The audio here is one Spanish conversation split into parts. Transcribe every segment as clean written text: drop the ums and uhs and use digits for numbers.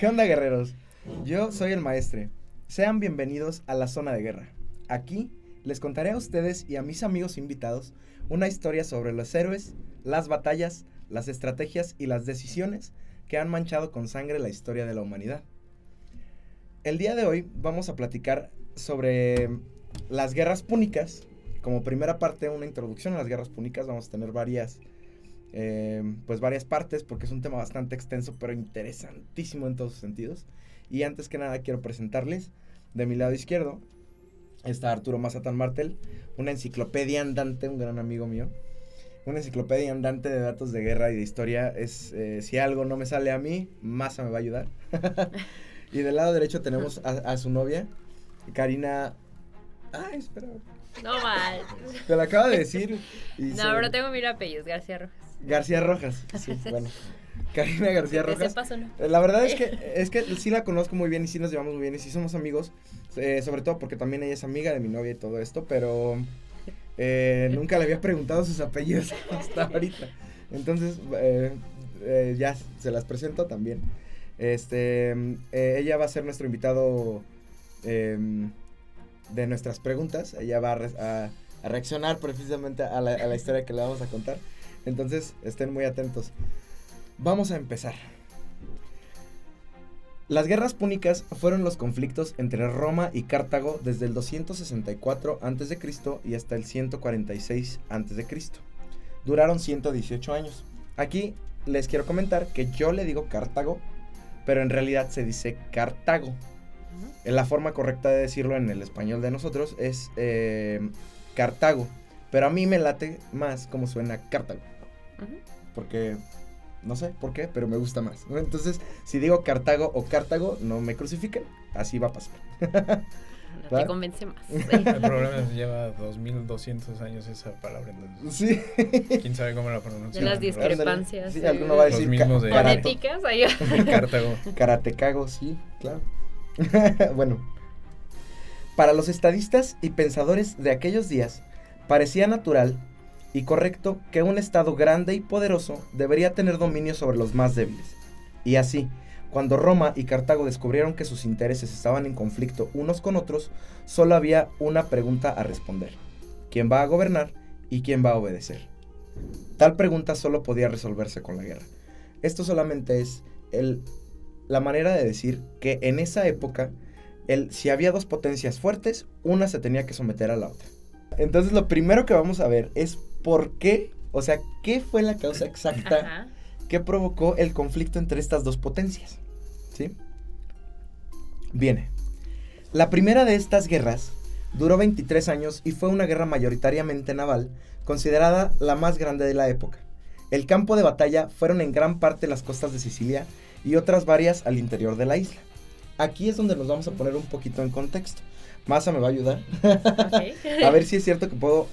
¿Qué onda, guerreros? Yo soy el Maestre. Sean bienvenidos a la Zona de Guerra. Aquí les contaré a ustedes y a mis amigos invitados una historia sobre los héroes, las batallas, las estrategias y las decisiones que han manchado con sangre la historia de la humanidad. El día de hoy vamos a platicar sobre las guerras púnicas. Como primera parte, una introducción a las guerras púnicas. Vamos a tener varias partes porque es un tema bastante extenso pero interesantísimo en todos sus sentidos. Y antes que nada quiero presentarles, de mi lado izquierdo está Arturo Mazatán Martel, una enciclopedia andante, un gran amigo mío, una enciclopedia andante de datos de guerra y de historia. Si algo no me sale a mí, Maza me va a ayudar. Y del lado derecho tenemos a su novia, Karina. Ay, espera. No mal. Te lo acabo de decir. No, pero tengo mil apellidos, García Rojas. García Rojas, sí, bueno. Karina García Rojas. ¿Te sepas o no? La verdad es que sí la conozco muy bien y sí nos llevamos muy bien y sí somos amigos, sobre todo porque también ella es amiga de mi novia y todo esto, pero nunca le había preguntado sus apellidos hasta ahorita. Entonces, ya se las presento también. Ella va a ser nuestro invitado de nuestras preguntas. Ella va a reaccionar precisamente a la historia que le vamos a contar. Entonces, estén muy atentos. Vamos a empezar. Las guerras púnicas fueron los conflictos entre Roma y Cartago desde el 264 a.C. y hasta el 146 a.C. Duraron 118 años. Aquí les quiero comentar que yo le digo Cartago, pero en realidad se dice Cartago. La forma correcta de decirlo en el español de nosotros es Cartago, pero a mí me late más como suena Cartago, porque no sé por qué, pero me gusta más. Entonces, si digo Cartago o Cartago, no me crucifiquen, así va a pasar. No te convence más. El problema es que lleva 2200 años esa palabra, entonces. Sí. ¿Quién sabe cómo la pronuncia? De las discrepancias. Sí, alguno va a decir los mismos de fonéticas ahí. Cartago. Karatecago, sí, claro. Bueno, para los estadistas y pensadores de aquellos días, parecía natural y correcto que un estado grande y poderoso debería tener dominio sobre los más débiles. Y así, cuando Roma y Cartago descubrieron que sus intereses estaban en conflicto unos con otros, solo había una pregunta a responder: ¿quién va a gobernar y quién va a obedecer? Tal pregunta solo podía resolverse con la guerra. Esto solamente es la manera de decir que en esa época, si había dos potencias fuertes, una se tenía que someter a la otra. Entonces, lo primero que vamos a ver es por qué, o sea, qué fue la causa exacta que provocó el conflicto entre estas dos potencias, ¿sí? Bien, la primera de estas guerras duró 23 años y fue una guerra mayoritariamente naval, considerada la más grande de la época. El campo de batalla fueron en gran parte las costas de Sicilia y otras varias al interior de la isla. Aquí es donde nos vamos a poner un poquito en contexto. Maza me va a ayudar. Okay. A ver si es cierto que puedo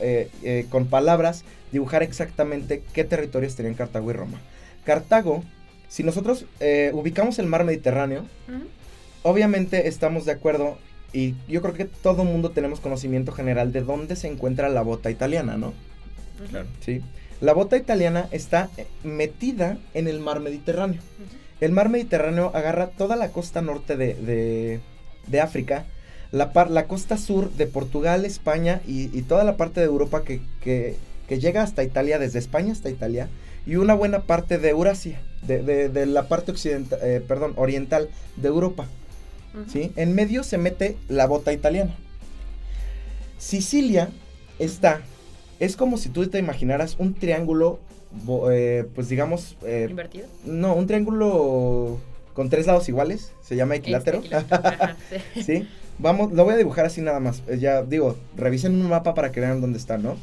con palabras dibujar exactamente qué territorios tenían Cartago y Roma. Cartago, si nosotros ubicamos el mar Mediterráneo, obviamente estamos de acuerdo, y yo creo que todo mundo tenemos conocimiento general de dónde se encuentra la bota italiana, ¿no? Claro. Sí. La bota italiana está metida en el mar Mediterráneo. El mar Mediterráneo agarra toda la costa norte de África, la costa sur de Portugal, España y toda la parte de Europa que llega hasta Italia, desde España hasta Italia, y una buena parte de Eurasia, de la parte oriental de Europa. ¿Sí? En medio se mete la bota italiana. Sicilia es como si tú te imaginaras un triángulo, pues digamos... ¿Invertido? No, un triángulo con tres lados iguales, se llama equilátero. Ajá, sí. ¿Sí? Vamos, lo voy a dibujar así nada más. Ya digo, revisen un mapa para que vean dónde está, ¿no?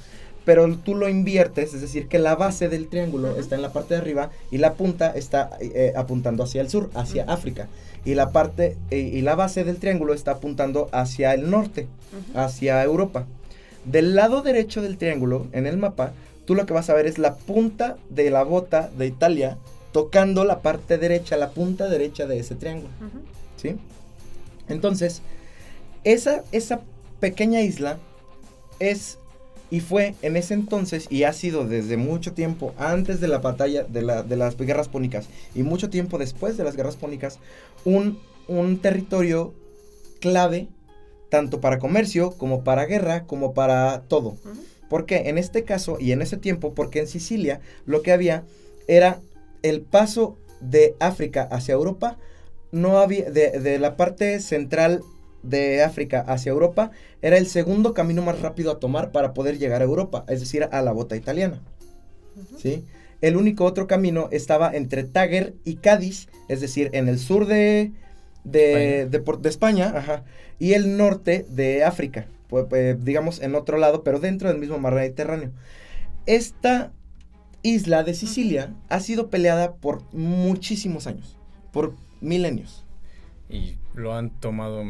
Pero tú lo inviertes, es decir, que la base del triángulo está en la parte de arriba y la punta está apuntando hacia el sur, hacia África. Y la base del triángulo está apuntando hacia el norte, hacia Europa. Del lado derecho del triángulo, en el mapa, tú lo que vas a ver es la punta de la bota de Italia tocando la parte derecha, la punta derecha de ese triángulo. ¿Sí? Entonces, esa pequeña isla es Y fue en ese entonces, y ha sido desde mucho tiempo antes de la batalla de las guerras púnicas y mucho tiempo después de las guerras púnicas, un territorio clave tanto para comercio como para guerra como para todo. ¿Por qué? En este caso y en ese tiempo, porque en Sicilia lo que había era el paso de África hacia Europa. No había, de la parte central de África hacia Europa, era el segundo camino más rápido a tomar para poder llegar a Europa, es decir, a la bota italiana. ¿Sí? El único otro camino estaba entre Tánger y Cádiz, es decir, en el sur de España, ajá, y el norte de África, digamos en otro lado, pero dentro del mismo mar Mediterráneo. Esta isla de Sicilia ha sido peleada por muchísimos años, por milenios. Y lo han tomado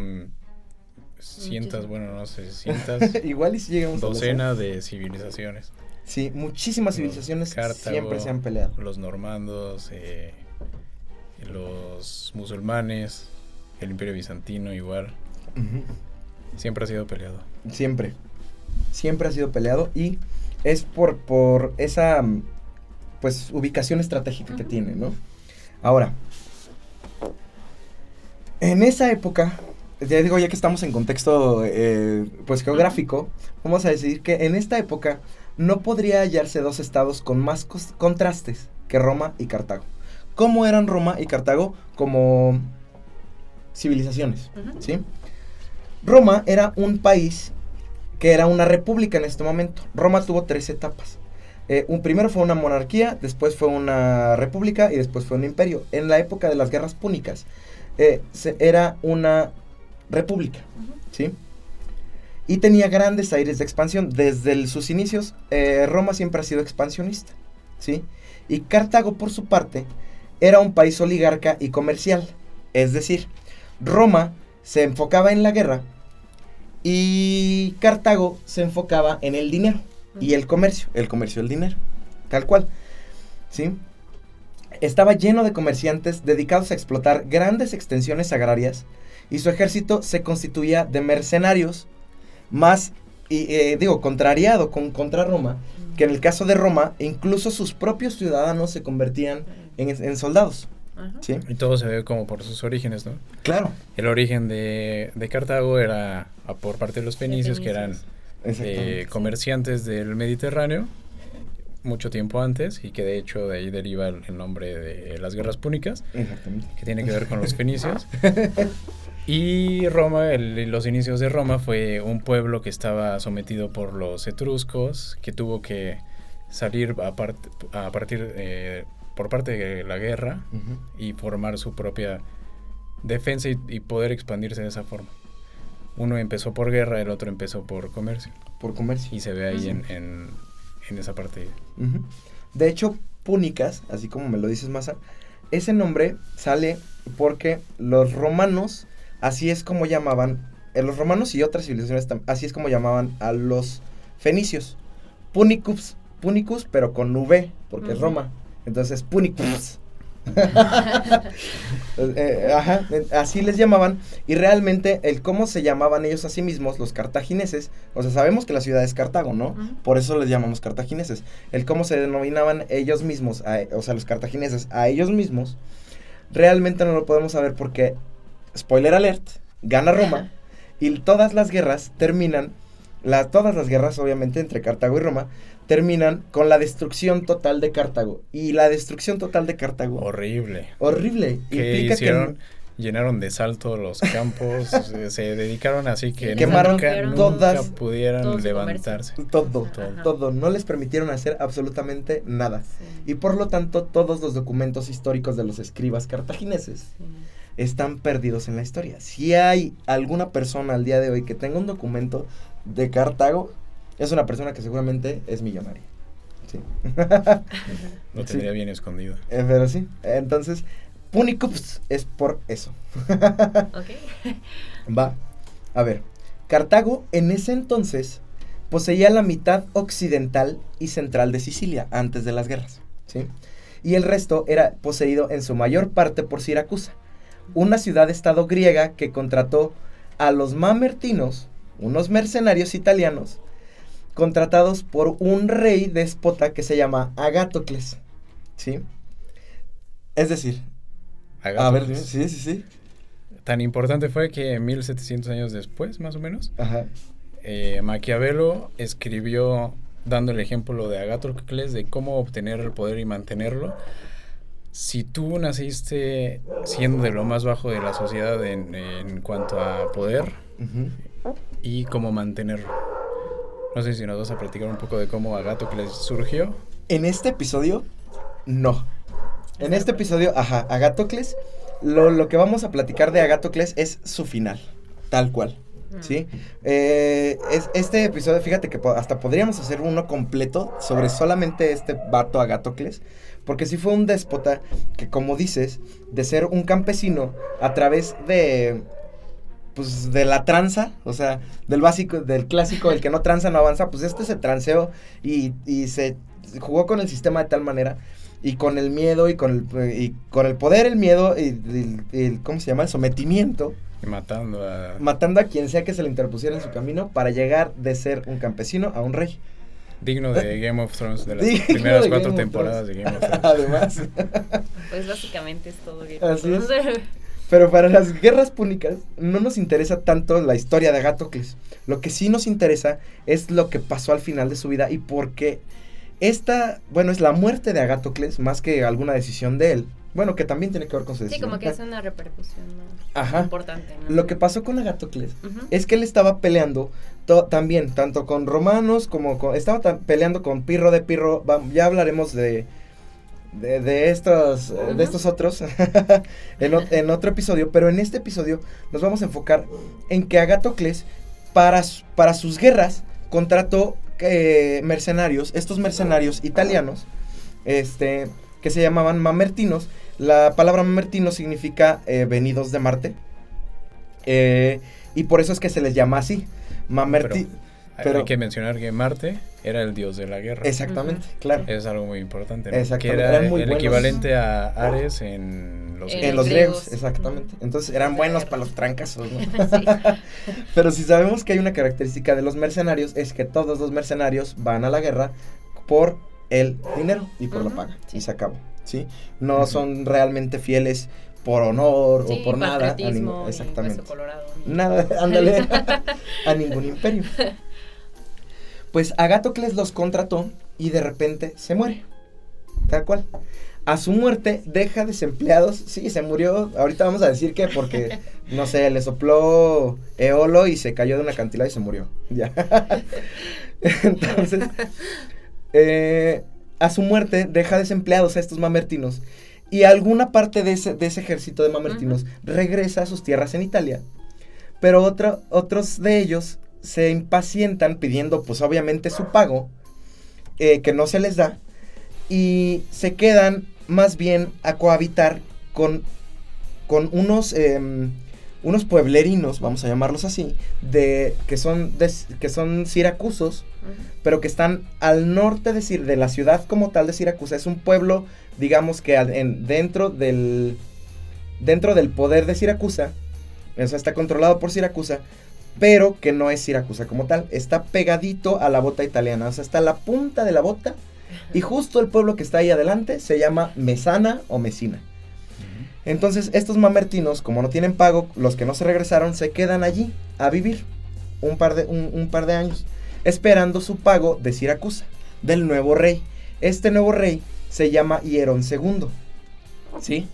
cientos, bueno, no sé, cientos, igual y si llegamos docenas de civilizaciones. Sí, muchísimas civilizaciones Cartago, siempre se han peleado. Los normandos, los musulmanes, el Imperio Bizantino igual. Siempre ha sido peleado. Siempre ha sido peleado y es por esa pues ubicación estratégica que tiene, ¿no? Ahora, en esa época, ya digo, ya que estamos en contexto pues geográfico, vamos a decir que en esta época no podría hallarse dos estados con más contrastes que Roma y Cartago. ¿Cómo eran Roma y Cartago? Como civilizaciones, ¿sí? Roma era un país que era una república en este momento. Roma tuvo 3 etapas. Primero fue una monarquía, después fue una república y después fue un imperio. En la época de las guerras púnicas era una república, ¿sí? Y tenía grandes aires de expansión. Desde sus inicios, Roma siempre ha sido expansionista, ¿sí? Y Cartago, por su parte, era un país oligarca y comercial. Es decir, Roma se enfocaba en la guerra y Cartago se enfocaba en el dinero y el comercio del dinero, tal cual, ¿sí? Estaba lleno de comerciantes dedicados a explotar grandes extensiones agrarias y su ejército se constituía de mercenarios más, contrariado contra Roma, que en el caso de Roma, incluso sus propios ciudadanos se convertían en soldados. ¿Sí? Y todo se ve como por sus orígenes, ¿no? Claro. El origen de Cartago era por parte de los fenicios, que eran comerciantes del Mediterráneo, mucho tiempo antes, y que de hecho de ahí deriva el nombre de las guerras púnicas. Exactamente. Que tiene que ver con los fenicios. Y Roma, los inicios de Roma fue un pueblo que estaba sometido por los etruscos, que tuvo que salir a partir por parte de la guerra y formar su propia defensa y poder expandirse de esa forma. Uno empezó por guerra, el otro empezó por comercio. Y se ve ahí en esa parte. De hecho, púnicas, así como me lo dices, Masa, ese nombre sale porque los romanos, así es como llamaban, los romanos y otras civilizaciones, así es como llamaban a los fenicios. Punicus, pero con V, porque es Roma. Entonces, Punicus. Así les llamaban. Y realmente el cómo se llamaban ellos a sí mismos, los cartagineses, o sea, sabemos que la ciudad es Cartago, ¿no? Por eso les llamamos cartagineses. El cómo se denominaban ellos mismos, o sea, los cartagineses a ellos mismos, realmente no lo podemos saber porque, spoiler alert, gana Roma y todas las guerras terminan, todas las guerras obviamente entre Cartago y Roma, terminan con la destrucción total de Cartago. Y la destrucción total de Cartago... Horrible. ¿Qué hicieron? Llenaron de sal todos los campos, se dedicaron así que quemaron nunca pudieran levantarse. Todo. No les permitieron hacer absolutamente nada. Sí. Y por lo tanto, todos los documentos históricos de los escribas cartagineses están perdidos en la historia. Si hay alguna persona al día de hoy que tenga un documento de Cartago, es una persona que seguramente es millonaria. Sí. Lo tendría bien escondido. Pero sí. Entonces, Punicus es por eso. Va. A ver. Cartago en ese entonces poseía la mitad occidental y central de Sicilia antes de las guerras, ¿sí? Y el resto era poseído en su mayor parte por Siracusa, una ciudad-estado griega que contrató a los mamertinos, unos mercenarios italianos, contratados por un rey déspota que se llama Agatocles, ¿sí? Es decir, a ver, Agatocles. sí. Tan importante fue que 1700 años después, más o menos, Ajá. Maquiavelo escribió dando el ejemplo de Agatocles de cómo obtener el poder y mantenerlo. Si tú naciste siendo de lo más bajo de la sociedad en cuanto a poder Ujú. y cómo mantenerlo. No sé si nos vas a platicar un poco de cómo Agatocles surgió. En este episodio, no. En este episodio, Agatocles, lo que vamos a platicar de Agatocles es su final, tal cual, ¿sí? Este episodio, fíjate que hasta podríamos hacer uno completo sobre solamente este vato Agatocles, porque sí fue un déspota que, como dices, de ser un campesino a través de... pues de la tranza, o sea, del básico, del clásico, el que no tranza no avanza, pues este se transeó y se jugó con el sistema de tal manera, y con el miedo, y con el poder, el miedo, y ¿cómo se llama? El sometimiento, Y matando a quien sea que se le interpusiera en su camino, para llegar de ser un campesino a un rey. digno de Game of Thrones, de las Digno primeras de 4 Game of temporadas de Game of Thrones. Además. Pues básicamente es todo bien. Así es. Pero para las guerras púnicas no nos interesa tanto la historia de Agatocles. Lo que sí nos interesa es lo que pasó al final de su vida y por qué es la muerte de Agatocles más que alguna decisión de él. Bueno, que también tiene que ver con su Sí, decisión. como que es una repercusión más Ajá. importante, ¿no? Lo que pasó con Agatocles Ujú. es que él estaba peleando también, tanto con romanos como con... Estaba peleando con Pirro de Pirro. Ya hablaremos de estos otros en otro episodio, pero en este episodio nos vamos a enfocar en que Agatocles para sus guerras contrató mercenarios, estos mercenarios italianos, que se llamaban mamertinos. La palabra mamertino significa venidos de Marte, y por eso es que se les llama así, Pero hay que mencionar que Marte era el dios de la guerra. Exactamente, claro. Es algo muy importante, ¿no? Exactamente, Que era eran muy el buenos. equivalente a Ares en los En los griegos, exactamente. Entonces eran buenos para los trancazos, ¿no? Sí. Pero si sabemos que hay una característica de los mercenarios, es que todos los mercenarios van a la guerra por el dinero y por la paga. Sí. Y se acabó, ¿sí? No son realmente fieles por honor Sí, o por nada. patriotismo, Exactamente. ni hueso colorado, ni... Nada, ándale, a ningún imperio. Pues Agatocles los contrató y de repente se muere, tal cual. A su muerte deja desempleados, sí, se murió, ahorita vamos a decir que porque, no sé, le sopló Eolo y se cayó de una acantilado y se murió, ya. Entonces, a su muerte deja desempleados a estos mamertinos y alguna parte de ese ejército de mamertinos regresa a sus tierras en Italia, pero otros de ellos se impacientan pidiendo pues obviamente su pago, que no se les da, y se quedan más bien a cohabitar con unos pueblerinos, vamos a llamarlos así, que son siracusos, pero que están al norte de la ciudad como tal de Siracusa. Es un pueblo, digamos que dentro del poder de Siracusa, o sea, está controlado por Siracusa, pero que no es Siracusa como tal, está pegadito a la bota italiana, o sea, está a la punta de la bota, y justo el pueblo que está ahí adelante se llama Mesana o Mesina. Entonces, estos mamertinos, como no tienen pago, los que no se regresaron, se quedan allí a vivir un par de años, esperando su pago de Siracusa, del nuevo rey. Este nuevo rey se llama Hierón II, ¿sí?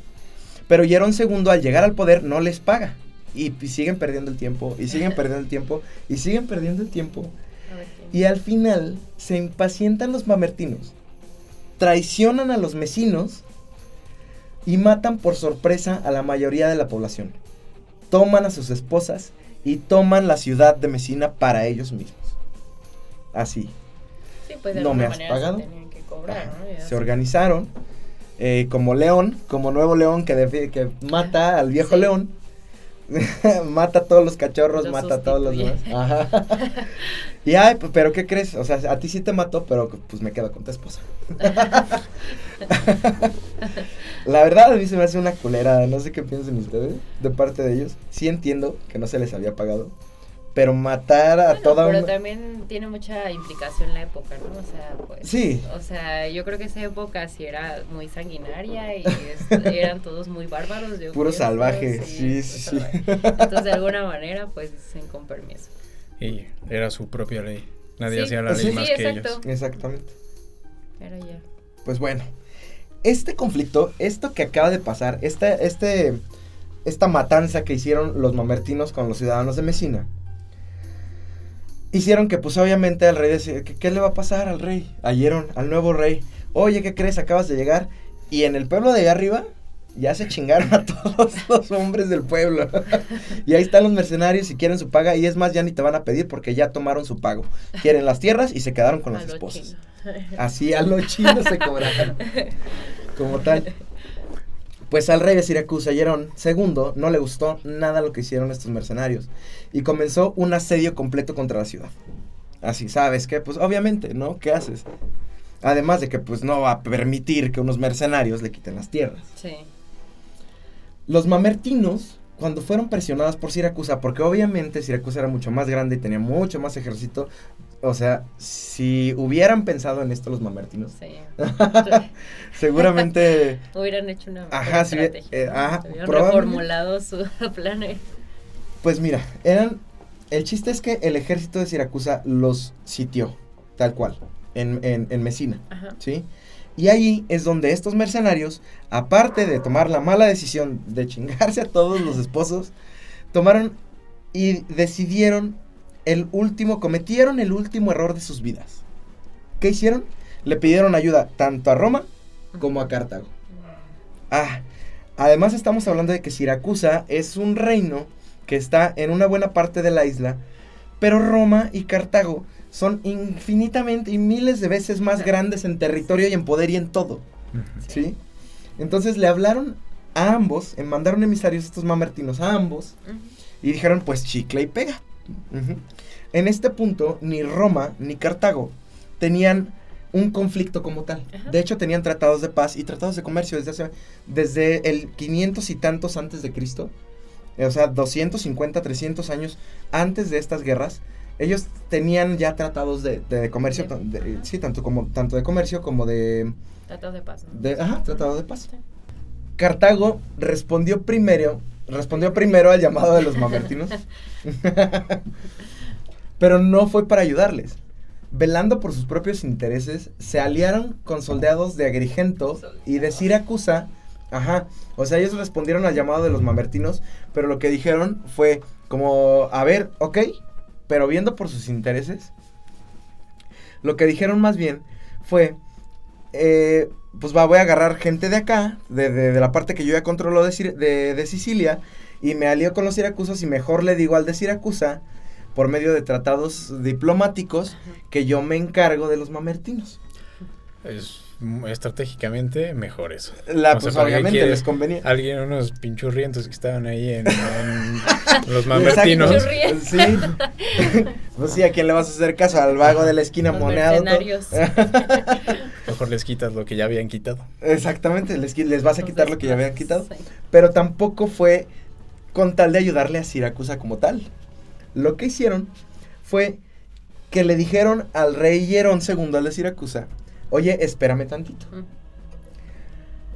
Pero Hierón II, al llegar al poder, no les paga. Y siguen perdiendo el tiempo, y siguen perdiendo el tiempo, y siguen perdiendo el tiempo. Y al final se impacientan los mamertinos, traicionan a los mesinos y matan por sorpresa a la mayoría de la población. Toman a sus esposas y toman la ciudad de Mesina para ellos mismos. Así. Sí, pues de No me alguna has manera pagado. se tenían que cobrar, ¿no? Ya Se organizaron como león, como nuevo león que mata al viejo Sí. león. Mata a todos los cachorros, Lo mata a todos los demás. sustituye. Ajá. Y ay, pero ¿qué crees? O sea, a ti sí te mató, pero pues me quedo con tu esposa. La verdad a mí se me hace una culera, no sé qué piensen ustedes de parte de ellos. Sí entiendo que no se les había pagado, pero matar a Bueno, toda pero una... también tiene mucha implicación la época, ¿no? O sea, pues. Sí. O sea, yo creo que esa época sí era muy sanguinaria y eran todos muy bárbaros. Puro salvaje, sí. Entonces, de alguna manera, pues dicen con permiso. Y era su propia ley. Nadie Sí, hacía la ley sí, más que ellos. Exactamente. Era ya. Pues bueno, este conflicto, esto que acaba de pasar, esta matanza que hicieron los mamertinos con los ciudadanos de Mesina, hicieron que pues obviamente al rey decía, ¿qué le va a pasar al rey? Oyeron al nuevo rey, oye, ¿qué crees? Acabas de llegar, y en el pueblo de allá arriba ya se chingaron a todos los hombres del pueblo, y ahí están los mercenarios y quieren su paga, y es más, ya ni te van a pedir porque ya tomaron su pago, quieren las tierras y se quedaron con las esposas. Así a los chinos se cobraron, como tal. Pues al rey de Siracusa, Hierón II, no le gustó nada lo que hicieron estos mercenarios y comenzó un asedio completo contra la ciudad. Así, ¿sabes qué? Pues obviamente, ¿no? ¿Qué haces? Además de que pues no va a permitir que unos mercenarios le quiten las tierras. Sí. Los mamertinos, cuando fueron presionados por Siracusa, porque obviamente Siracusa era mucho más grande y tenía mucho más ejército, o sea, si hubieran pensado en esto los mamertinos, Sí. seguramente... Hubieran hecho una Ajá, sí, estrategia. Hubieran probablemente. reformulado su plan. Pues mira, el chiste es que el ejército de Siracusa los sitió, tal cual, en Mesina, Ajá. ¿sí? Y ahí es donde estos mercenarios, aparte de tomar la mala decisión de chingarse a todos los esposos, tomaron y decidieron cometieron el último error de sus vidas. ¿Qué hicieron? Le pidieron ayuda tanto a Roma como a Cartago. Además estamos hablando de que Siracusa es un reino que está en una buena parte de la isla, pero Roma y Cartago son infinitamente y miles de veces más grandes en territorio y en poder y en todo, ¿sí? Entonces le hablaron a ambos, mandaron emisarios estos mamertinos a ambos, y dijeron, pues chicle y pega. En este punto, ni Roma ni Cartago tenían un conflicto como tal. De hecho, tenían tratados de paz y tratados de comercio desde el 500 y tantos antes de Cristo. O sea, 250, 300 años antes de estas guerras, ellos tenían ya tratados de comercio, sí, tanto de comercio como de... Tratados de paz, ¿no? Tratados de paz. Sí. Cartago respondió primero al llamado de los mamertinos, pero no fue para ayudarles. Velando por sus propios intereses, se aliaron con soldados de Agrigento y de Siracusa. O sea, ellos respondieron al llamado de los mamertinos, pero lo que dijeron fue como, a ver, ok, pero viendo por sus intereses, lo que dijeron más bien fue, pues voy a agarrar gente de acá, de la parte que yo ya controlo de Sicilia, y me alío con los siracusos y mejor le digo al de Siracusa, por medio de tratados diplomáticos, que yo me encargo de los mamertinos. Es estratégicamente mejor eso. Pues obviamente les convenía. Unos pinchurrientos que estaban ahí en los mamertinos. Sí. Pues sí, ¿a quién le vas a hacer caso? Al vago de la esquina moneado. Mejor les quitas lo que ya habían quitado. Exactamente, les vas a quitar lo que ya habían quitado. Sí. Pero tampoco fue con tal de ayudarle a Siracusa como tal. Lo que hicieron fue que le dijeron al rey Hierón II, al de Siracusa, oye, espérame tantito.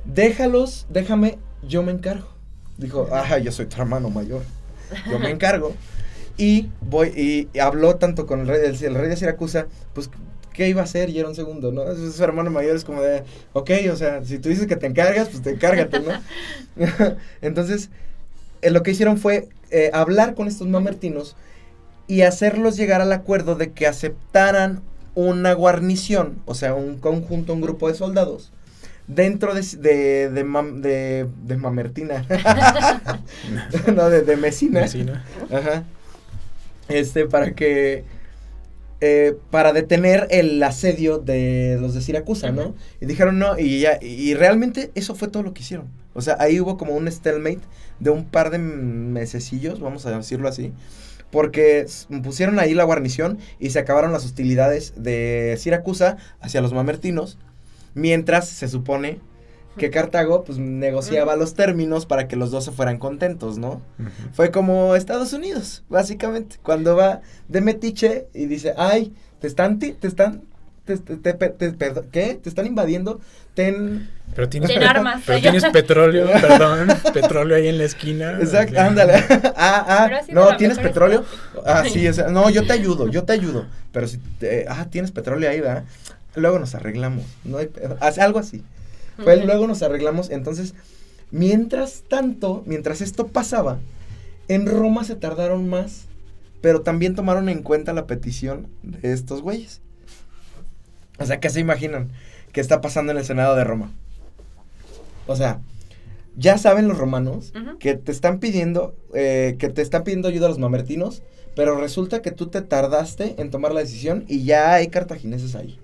Déjame, yo me encargo. Dijo, yo soy tu hermano mayor. Yo me encargo. Y habló tanto con el rey de Siracusa, pues, ¿qué iba a hacer Hierón II, no? Su hermano mayor es como de, ok, o sea, si tú dices que te encargas, pues te encárgate, ¿no? Entonces, lo que hicieron fue hablar con estos mamertinos y hacerlos llegar al acuerdo de que aceptaran una guarnición, o sea, un grupo de soldados, dentro de Mamertina, no, de Mesina. Para detener el asedio de los de Siracusa, ¿no? Y dijeron no, y realmente eso fue todo lo que hicieron. O sea, ahí hubo como un stalemate de un par de mesecillos, vamos a decirlo así, porque pusieron ahí la guarnición y se acabaron las hostilidades de Siracusa hacia los mamertinos, mientras se supone que Cartago pues negociaba los términos para que los dos se fueran contentos, ¿no? Ujú. Fue como Estados Unidos, básicamente, cuando va de metiche y dice, ay, ¿qué? ¿Te están invadiendo? Pero tienes, Ten armas. pero tienes petróleo, perdón, petróleo ahí en la esquina. Exacto, Sí. ándale. Pero ha sido No, la ¿tienes mejor petróleo? Sí, o sea, no, yo te ayudo. Pero si, tienes petróleo ahí, ¿verdad? Luego nos arreglamos, no hay pedo. Algo así. Fue Ujú. luego nos arreglamos, entonces, mientras esto pasaba, en Roma se tardaron más, pero también tomaron en cuenta la petición de estos güeyes. O sea, ¿qué se imaginan que está pasando en el Senado de Roma? O sea, ya saben los romanos Ujú. que te están pidiendo ayuda a los mamertinos, pero resulta que tú te tardaste en tomar la decisión y ya hay cartagineses ahí.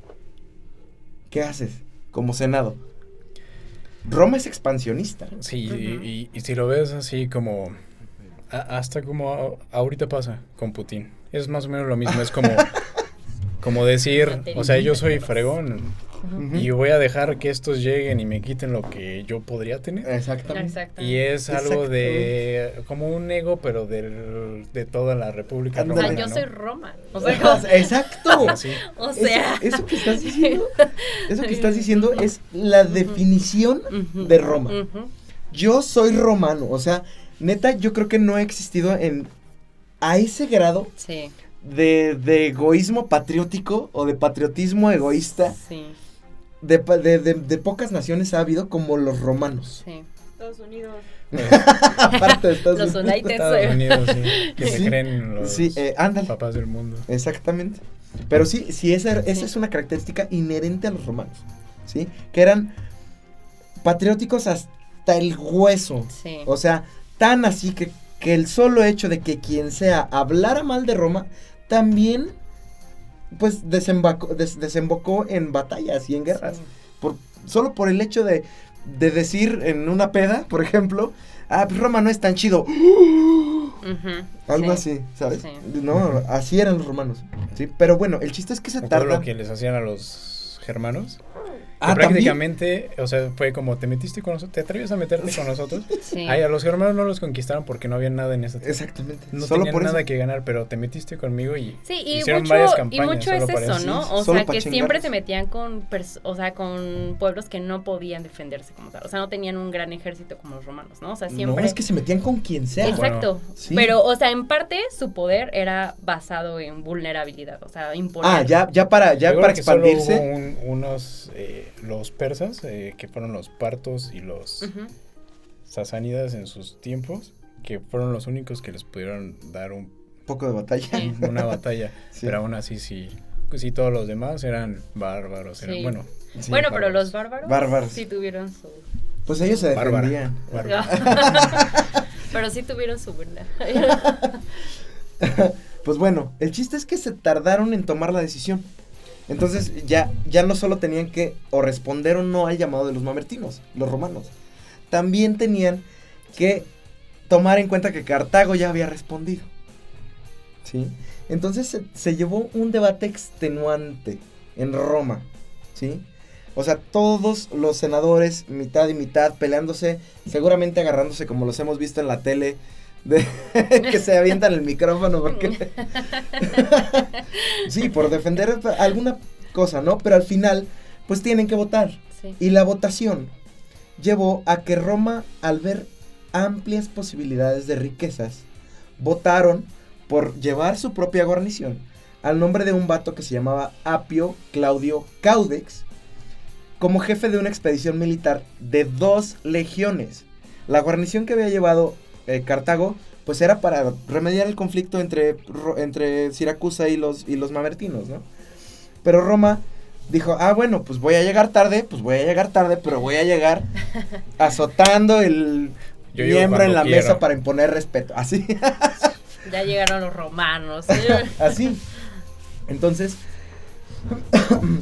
¿Qué haces como Senado? Roma es expansionista. Sí, Ujú. y si lo ves así como, hasta como ahorita pasa con Putin, es más o menos lo mismo, es como decir, o sea, yo soy fregón Ujú. y voy a dejar que estos lleguen y me quiten lo que yo podría tener. Exactamente. Exacto. Y es algo de, como un ego, pero de toda la República O sea, Ándale. Romana, yo ¿no? soy Roma. O sea, como- Exacto. Así. o sea. Eso que estás diciendo es la definición Ujú. de Roma. Ujú. Yo soy romano, o sea, neta, yo creo que no ha existido a ese grado Sí, de egoísmo patriótico o de patriotismo egoísta sí, de pocas naciones ha habido como los romanos. sí. Estados Unidos. Aparte de Estados Los Unidos. United. Estados Unidos, sí, que Sí. se creen los Sí, ándale. papás del mundo. Exactamente. Pero sí, esa Sí. es una característica inherente a los romanos, ¿sí? Que eran patrióticos hasta el hueso. Sí. O sea, tan así que el solo hecho de que quien sea hablara mal de Roma, también, pues, desembocó en batallas y en guerras. Sí. Solo por el hecho de decir en una peda, por ejemplo, pues Roma no es tan chido. Ujú. Algo Sí. así, ¿sabes? Sí. No, así eran los romanos, ¿sí? Pero bueno, el chiste es que se O todo tarda. lo que les hacían a los germanos. Que ¿también? prácticamente, o sea, fue como te metiste con nosotros, te atreves a meterte con nosotros. Sí. Ay, a los germanos no los conquistaron porque no había nada en esa tierra. Exactamente. No Solo tenían por nada eso. que ganar, pero te metiste conmigo y Sí, y hicieron mucho, varias y campañas mucho es solo para eso, eso. ¿no? Sí, O solo sea, pa' que siempre chingarlos. se metían con pueblos que no podían defenderse como tal. O sea, no tenían un gran ejército como los romanos, ¿no? O sea, siempre... No, es que se metían con quien sea. Exacto. sí. Pero, o sea, en parte su poder era basado en vulnerabilidad, o sea, imponer. Ya para Seguro que solo expandirse. hubo unos, los persas, que fueron los partos y los Ujú. sasánidas en sus tiempos, que fueron los únicos que les pudieron dar Poco de batalla. Sí. una batalla. Sí. Pero aún así, sí, pues sí, todos los demás eran bárbaros. Eran, Sí. bueno, Sí. Bueno, pero bárbaros. los bárbaros, Bárbaros. sí tuvieron su... Pues ellos se Bárbara. defendían. Pero sí tuvieron su verdad. Pues bueno, el chiste es que se tardaron en tomar la decisión. Entonces ya no solo tenían que o responder o no al llamado de los mamertinos, los romanos. También tenían que tomar en cuenta que Cartago ya había respondido. ¿Sí? Entonces se llevó un debate extenuante en Roma. ¿Sí? O sea, todos los senadores, mitad y mitad, peleándose, seguramente agarrándose como los hemos visto en la tele, que se avientan el micrófono porque... Sí, por defender alguna cosa, ¿no? Pero al final, pues tienen que votar. Sí. Y la votación llevó a que Roma, al ver amplias posibilidades de riquezas, votaron por llevar su propia guarnición al nombre de un vato que se llamaba Apio Claudio Caudex, como jefe de una expedición militar de 2 legiones. La guarnición que había llevado Cartago, pues era para remediar el conflicto entre Siracusa y los mamertinos, ¿no? Pero Roma dijo, bueno, pues voy a llegar tarde, pero voy a llegar azotando el Yo llego miembro en cuando la quiero. mesa para imponer respeto. Así, Ya llegaron los romanos. así. Entonces,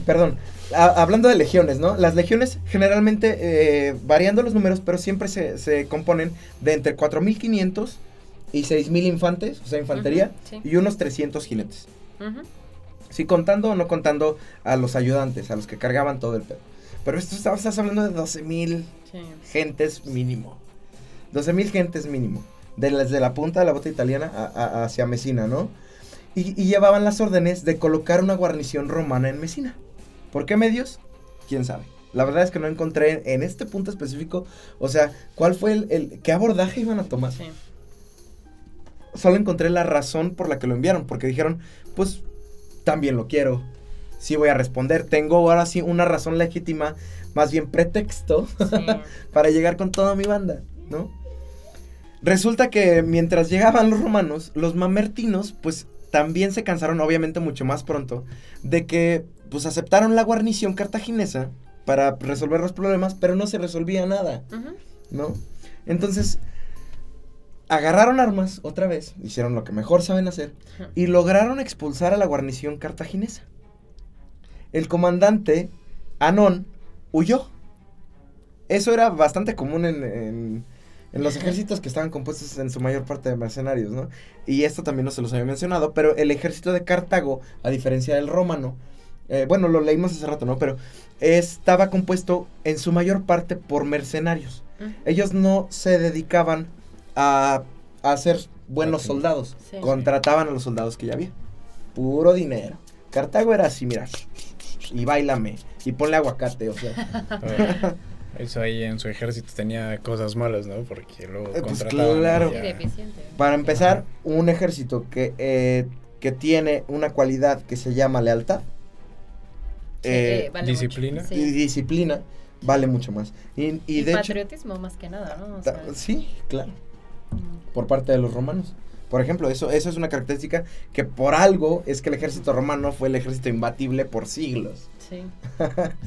perdón, hablando de legiones, ¿no? Las legiones generalmente, variando los números, pero siempre se componen de entre 4.500 y 6.000 infantes, o sea, infantería, Ujú, sí. y unos 300 jinetes. Ujú. Sí, contando o no contando a los ayudantes, a los que cargaban todo el pedo. Pero esto estás hablando de 12,000 Sí. gentes mínimo. 12,000 gentes mínimo. Desde la punta de la bota italiana hacia Messina, ¿no? Y llevaban las órdenes de colocar una guarnición romana en Messina. ¿Por qué medios? ¿Quién sabe? La verdad es que no encontré en este punto específico, o sea, cuál fue qué abordaje iban a tomar. Sí. Solo encontré la razón por la que lo enviaron, porque dijeron, pues, también lo quiero, sí voy a responder, tengo ahora sí una razón legítima, más bien pretexto, Sí. para llegar con toda mi banda, ¿no? Resulta que mientras llegaban los romanos, los mamertinos, pues, también se cansaron, obviamente mucho más pronto, de que, pues, aceptaron la guarnición cartaginesa para resolver los problemas, pero no se resolvía nada, Ujú. ¿no? Entonces, agarraron armas otra vez, hicieron lo que mejor saben hacer, y lograron expulsar a la guarnición cartaginesa. El comandante, Anón, huyó. Eso era bastante común en los ejércitos que estaban compuestos en su mayor parte de mercenarios, ¿no? Y esto también no se los había mencionado, pero el ejército de Cartago, a diferencia del romano, bueno, lo leímos hace rato, ¿no? Pero estaba compuesto en su mayor parte por mercenarios. Ujú. Ellos no se dedicaban a ser buenos Ok. soldados. Sí. Contrataban a los soldados que ya había. Puro dinero. Cartago era así, mira. Y báilame. Y ponle aguacate, o sea. Ah, eso ahí en su ejército tenía cosas malas, ¿no? Porque luego Pues contrataban claro. Sí, a- deficiente. Para empezar, un ejército que tiene una cualidad que se llama lealtad. Sí, vale disciplina. mucho. Y Sí. disciplina vale mucho más. Y Y de hecho. patriotismo más que nada, ¿no? O sea, Sí, claro. mm, Por parte de los romanos. Por ejemplo, eso es una característica que por algo es que el ejército romano fue el ejército imbatible por siglos. sí.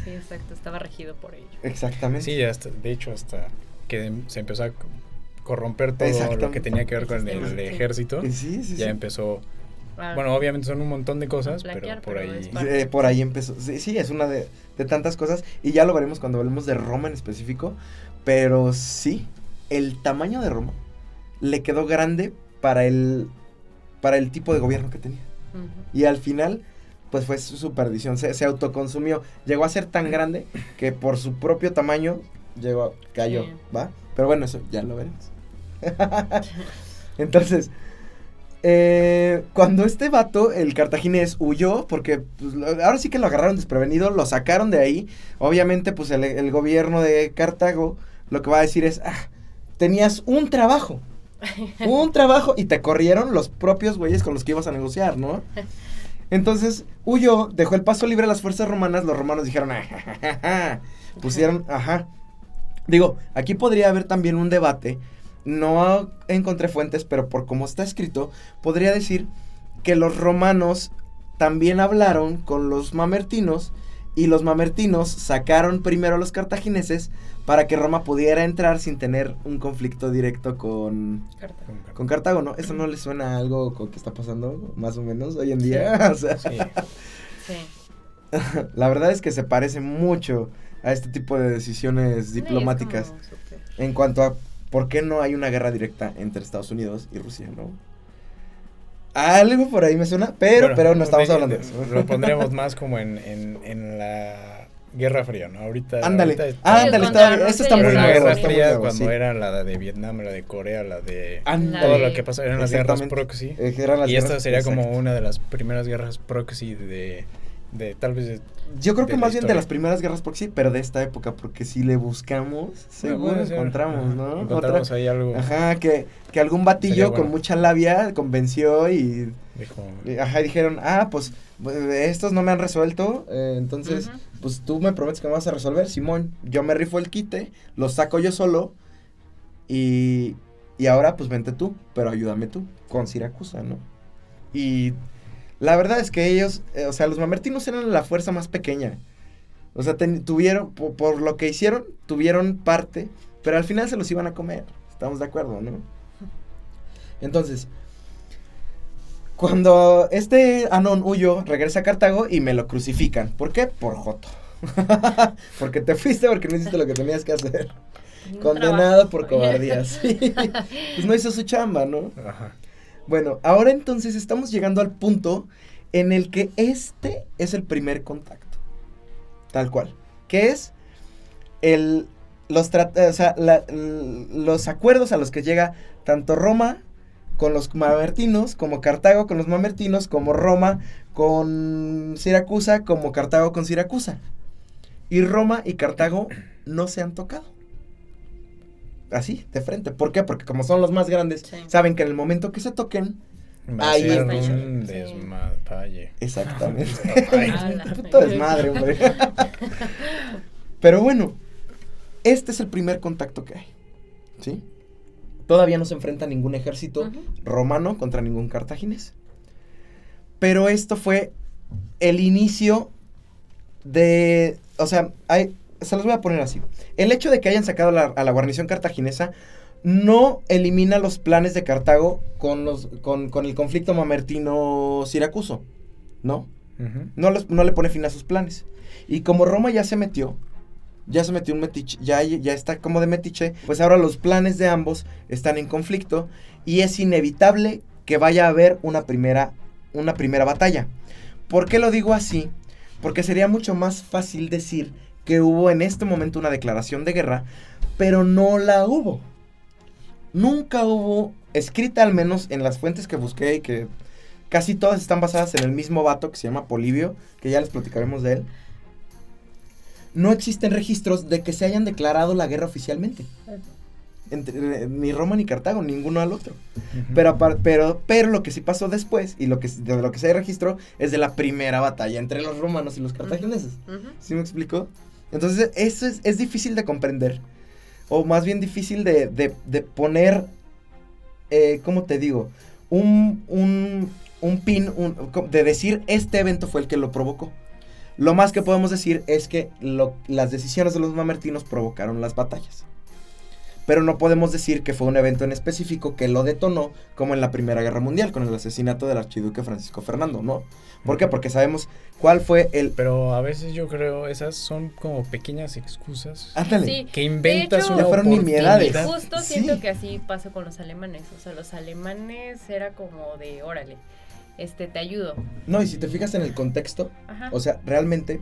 Sí, exacto. Estaba regido por ello. Exactamente. Sí, de hecho, hasta que se empezó a corromper todo Exactamente. lo que tenía que ver con el Sí. ejército, Sí, sí, ya sí. empezó. Ah, Bueno, obviamente son un montón de cosas, plagiar, pero por pero es ahí. parte. Por ahí empezó. Sí, sí, es una de tantas cosas. Y ya lo veremos cuando hablemos de Roma en específico. Pero sí, el tamaño de Roma le quedó grande para el tipo de gobierno que tenía. Ujú. Y al final, pues fue su perdición. Se autoconsumió. Llegó a ser tan grande que por su propio tamaño cayó. Sí. ¿Va? Pero bueno, eso ya lo veremos. Entonces, cuando este vato, el cartaginés, huyó, porque pues, ahora sí que lo agarraron desprevenido, lo sacaron de ahí. Obviamente, pues el gobierno de Cartago lo que va a decir es, tenías un trabajo y te corrieron los propios güeyes con los que ibas a negociar, ¿no? Entonces, huyó, dejó el paso libre a las fuerzas romanas, los romanos dijeron, pusieron, Digo, aquí podría haber también un debate. No encontré fuentes, pero por cómo está escrito, podría decir que los romanos también hablaron con los mamertinos y los mamertinos sacaron primero a los cartagineses para que Roma pudiera entrar sin tener un conflicto directo con Cartago, ¿no? ¿Eso no le suena a algo que está pasando más o menos hoy en día? O sea, Sí. Sí. la verdad es que se parece mucho a este tipo de decisiones diplomáticas Sí, es como súper. en cuanto a por qué no hay una guerra directa entre Estados Unidos y Rusia, ¿no? Algo por ahí me suena, pero no estamos hablando de eso. Lo pondremos más como en la Guerra Fría, ¿no? Ahorita. Ándale, ahorita ándale, contra esto Rusia está y Pero muy en la nuevo, Guerra está muy Fría, nuevo, cuando sí. era la de Vietnam, la de Corea, la de Ándale. todo lo que pasó, eran las guerras Exactamente. proxy. Que eran las Y esta guerras- sería exacto. como una de las primeras guerras proxy de tal vez Yo creo que de la más bien de historia. las primeras guerras proxy, pero de esta época, porque si le buscamos, seguro puede ser. encontramos, Ajá, ¿no? Encontramos ahí algo. Ajá, que algún Sería batillo bueno. con mucha labia convenció y Dijo, dijeron, pues estos no me han resuelto, entonces, Ujú. pues tú me prometes que me vas a resolver, Simón, yo me rifo el quite, los saco yo solo y ahora pues vente tú, pero ayúdame tú, con Siracusa, ¿no? Y la verdad es que ellos, o sea, los mamertinos eran la fuerza más pequeña, o sea, tuvieron, por lo que hicieron, tuvieron parte, pero al final se los iban a comer, estamos de acuerdo, ¿no? Entonces, cuando Anón huyó, regresa a Cartago y me lo crucifican. ¿Por qué? Por joto. Porque te fuiste porque no hiciste lo que tenías que hacer. Un Condenado trabajo. por cobardía. Sí. Pues no hizo su chamba, ¿no? ajá. Bueno, ahora entonces estamos llegando al punto en el que este es el primer contacto. Tal cual. que es los acuerdos a los que llega tanto Roma con los mamertinos, como Cartago con los mamertinos, como Roma con Siracusa, como Cartago con Siracusa. Y Roma y Cartago no se han tocado. Así, de frente. ¿Por qué? Porque como son los más grandes, saben que en el momento que se toquen, Va a ahí ser está. un desmadre. Exactamente. Ala. Puto desmadre, hombre. Pero bueno, este es el primer contacto que hay, ¿sí? Todavía no se enfrenta ningún ejército romano contra ningún cartaginés. Pero esto fue el inicio de... O sea, se los voy a poner así. El hecho de que hayan sacado a la guarnición cartaginesa no elimina los planes de Cartago con el conflicto mamertino-siracuso, ¿no? No le pone fin a sus planes. Y como Roma ya se metió un metiche, ya está como de metiche, pues ahora los planes de ambos están en conflicto y es inevitable que vaya a haber una primera batalla. ¿Por qué lo digo así? Porque sería mucho más fácil decir que hubo en este momento una declaración de guerra, pero no la hubo. Nunca hubo, escrita al menos en las fuentes que busqué y que casi todas están basadas en el mismo vato que se llama Polibio, que ya les platicaremos de él. No existen registros de que se hayan declarado la guerra oficialmente. Ni Roma ni Cartago, ninguno al otro. Pero lo que sí pasó después, y de lo que se registró, es de la primera batalla entre los romanos y los cartagineses. ¿Sí me explico? Entonces, eso es difícil de comprender. O más bien difícil de poner, ¿cómo te digo? Un pin, de decir, este evento fue el que lo provocó. Lo más que podemos decir es que las decisiones de los mamertinos provocaron las batallas. Pero no podemos decir que fue un evento en específico que lo detonó, como en la Primera Guerra Mundial, con el asesinato del archiduque Francisco Fernando, ¿no? ¿Por qué? Porque sabemos cuál fue el... Pero a veces yo creo, esas son como pequeñas excusas. Ándale. Sí. Que inventas De hecho, una fueron oportunidad. nimiedades. Justo Sí. siento que así pasó con los alemanes. O sea, los alemanes era como de, órale, te ayudo. No, y si te fijas en el contexto, Ajá. o sea, realmente,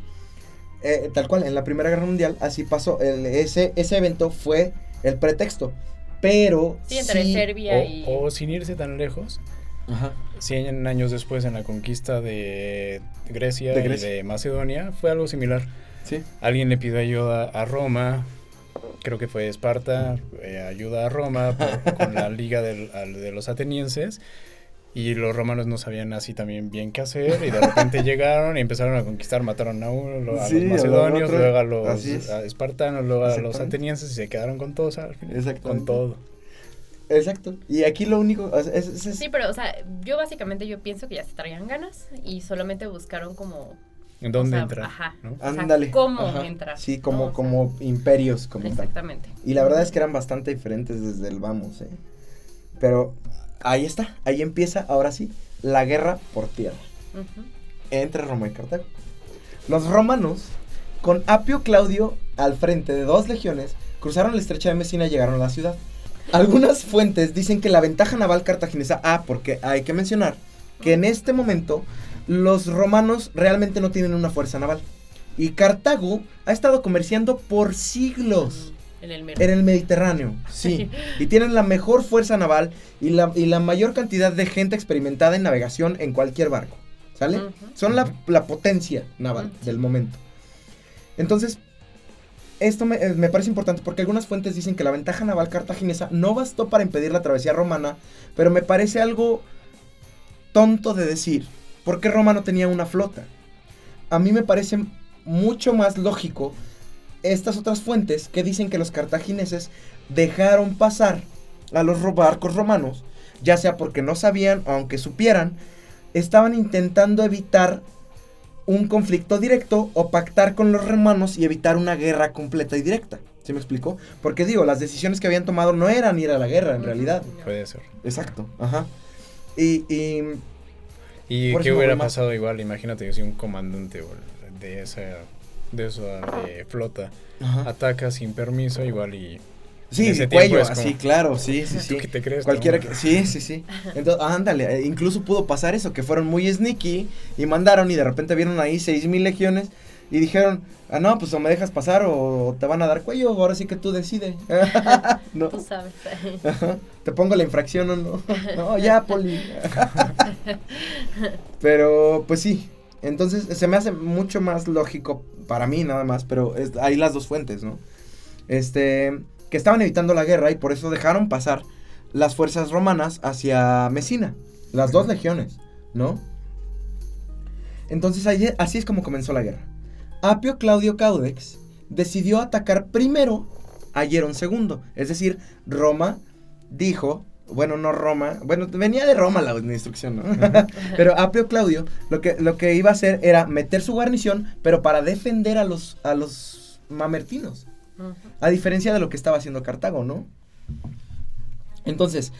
tal cual, en la Primera Guerra Mundial, así pasó, ese evento fue el pretexto, pero Sí, entre Serbia y... O sin irse tan lejos, Ajá. 100 años después en la conquista de Grecia, De Grecia. y de Macedonia, fue algo similar. Sí. Alguien le pidió ayuda a Roma, creo que fue Esparta, ayuda a Roma con la liga de los atenienses, y los romanos no sabían así también bien qué hacer, y de repente llegaron y empezaron a conquistar, mataron a uno, a Sí, los macedonios, otro. luego a los Así es. espartanos, luego a los Exactamente. atenienses, y se quedaron con todos al final, Exactamente. con todo. Exacto. Y aquí lo único, o sea, es- Sí, pero, o sea, yo pienso que ya se traían ganas y solamente buscaron como... ¿En dónde o sea, entrar? Ajá. ¿no? O sea, Ándale. ¿cómo Ajá. entrar? Sí, ¿no? como, O sea, como imperios, como tal. exactamente. Y la verdad es que eran bastante diferentes desde el vamos, Pero ahí está, ahí empieza, ahora sí, la guerra por tierra Ujú. entre Roma y Cartago. Los romanos, con Apio Claudio al frente de 2 legiones, cruzaron la estrecha de Mesina y llegaron a la ciudad. Algunas fuentes dicen que la ventaja naval cartaginesa, porque hay que mencionar que en este momento los romanos realmente no tienen una fuerza naval. Y Cartago ha estado comerciando por siglos En el en el Mediterráneo, sí. Y tienen la mejor fuerza naval y la mayor cantidad de gente experimentada en navegación en cualquier barco, ¿sale? Ujú. Son la potencia naval Ujú. del momento. Entonces, esto me parece importante porque algunas fuentes dicen que la ventaja naval cartaginesa no bastó para impedir la travesía romana, pero me parece algo tonto de decir, porque Roma no tenía una flota. A mí me parece mucho más lógico estas otras fuentes que dicen que los cartagineses dejaron pasar a los barcos romanos, ya sea porque no sabían o aunque supieran, estaban intentando evitar un conflicto directo o pactar con los romanos y evitar una guerra completa y directa. ¿Sí me explicó? Porque digo, las decisiones que habían tomado no eran ir a la guerra en realidad. No. Puede ser. Exacto, ajá. Y ¿Y Por qué eso me hubiera voy más. pasado igual? Imagínate que si un comandante de esa flota ajá. ataca sin permiso, igual y... Sí, en ese de cuello, tiempo es así, como, claro, sí, sí, ¿tú sí. qué te crees? Cualquiera no? que, sí. Entonces, ándale, incluso pudo pasar eso, que fueron muy sneaky y mandaron y de repente vieron ahí 6,000 legiones y dijeron, no, pues o me dejas pasar o te van a dar cuello, ahora sí que tú decides. ¿No? Tú sabes. Ajá. Te pongo la infracción o no. No, ya, Poli. Pero, pues sí. Entonces, se me hace mucho más lógico para mí nada más, pero hay las dos fuentes, ¿no? Que estaban evitando la guerra y por eso dejaron pasar las fuerzas romanas hacia Mesina. Las dos legiones, ¿no? Entonces, así es como comenzó la guerra. Apio Claudio Caudex decidió atacar primero a Hierón II. Es decir, Roma dijo, bueno, no Roma, bueno, venía de Roma la instrucción, ¿no? Pero Apio Claudio lo que iba a hacer era meter su guarnición, pero para defender a los mamertinos. A diferencia de lo que estaba haciendo Cartago, ¿no? Entonces,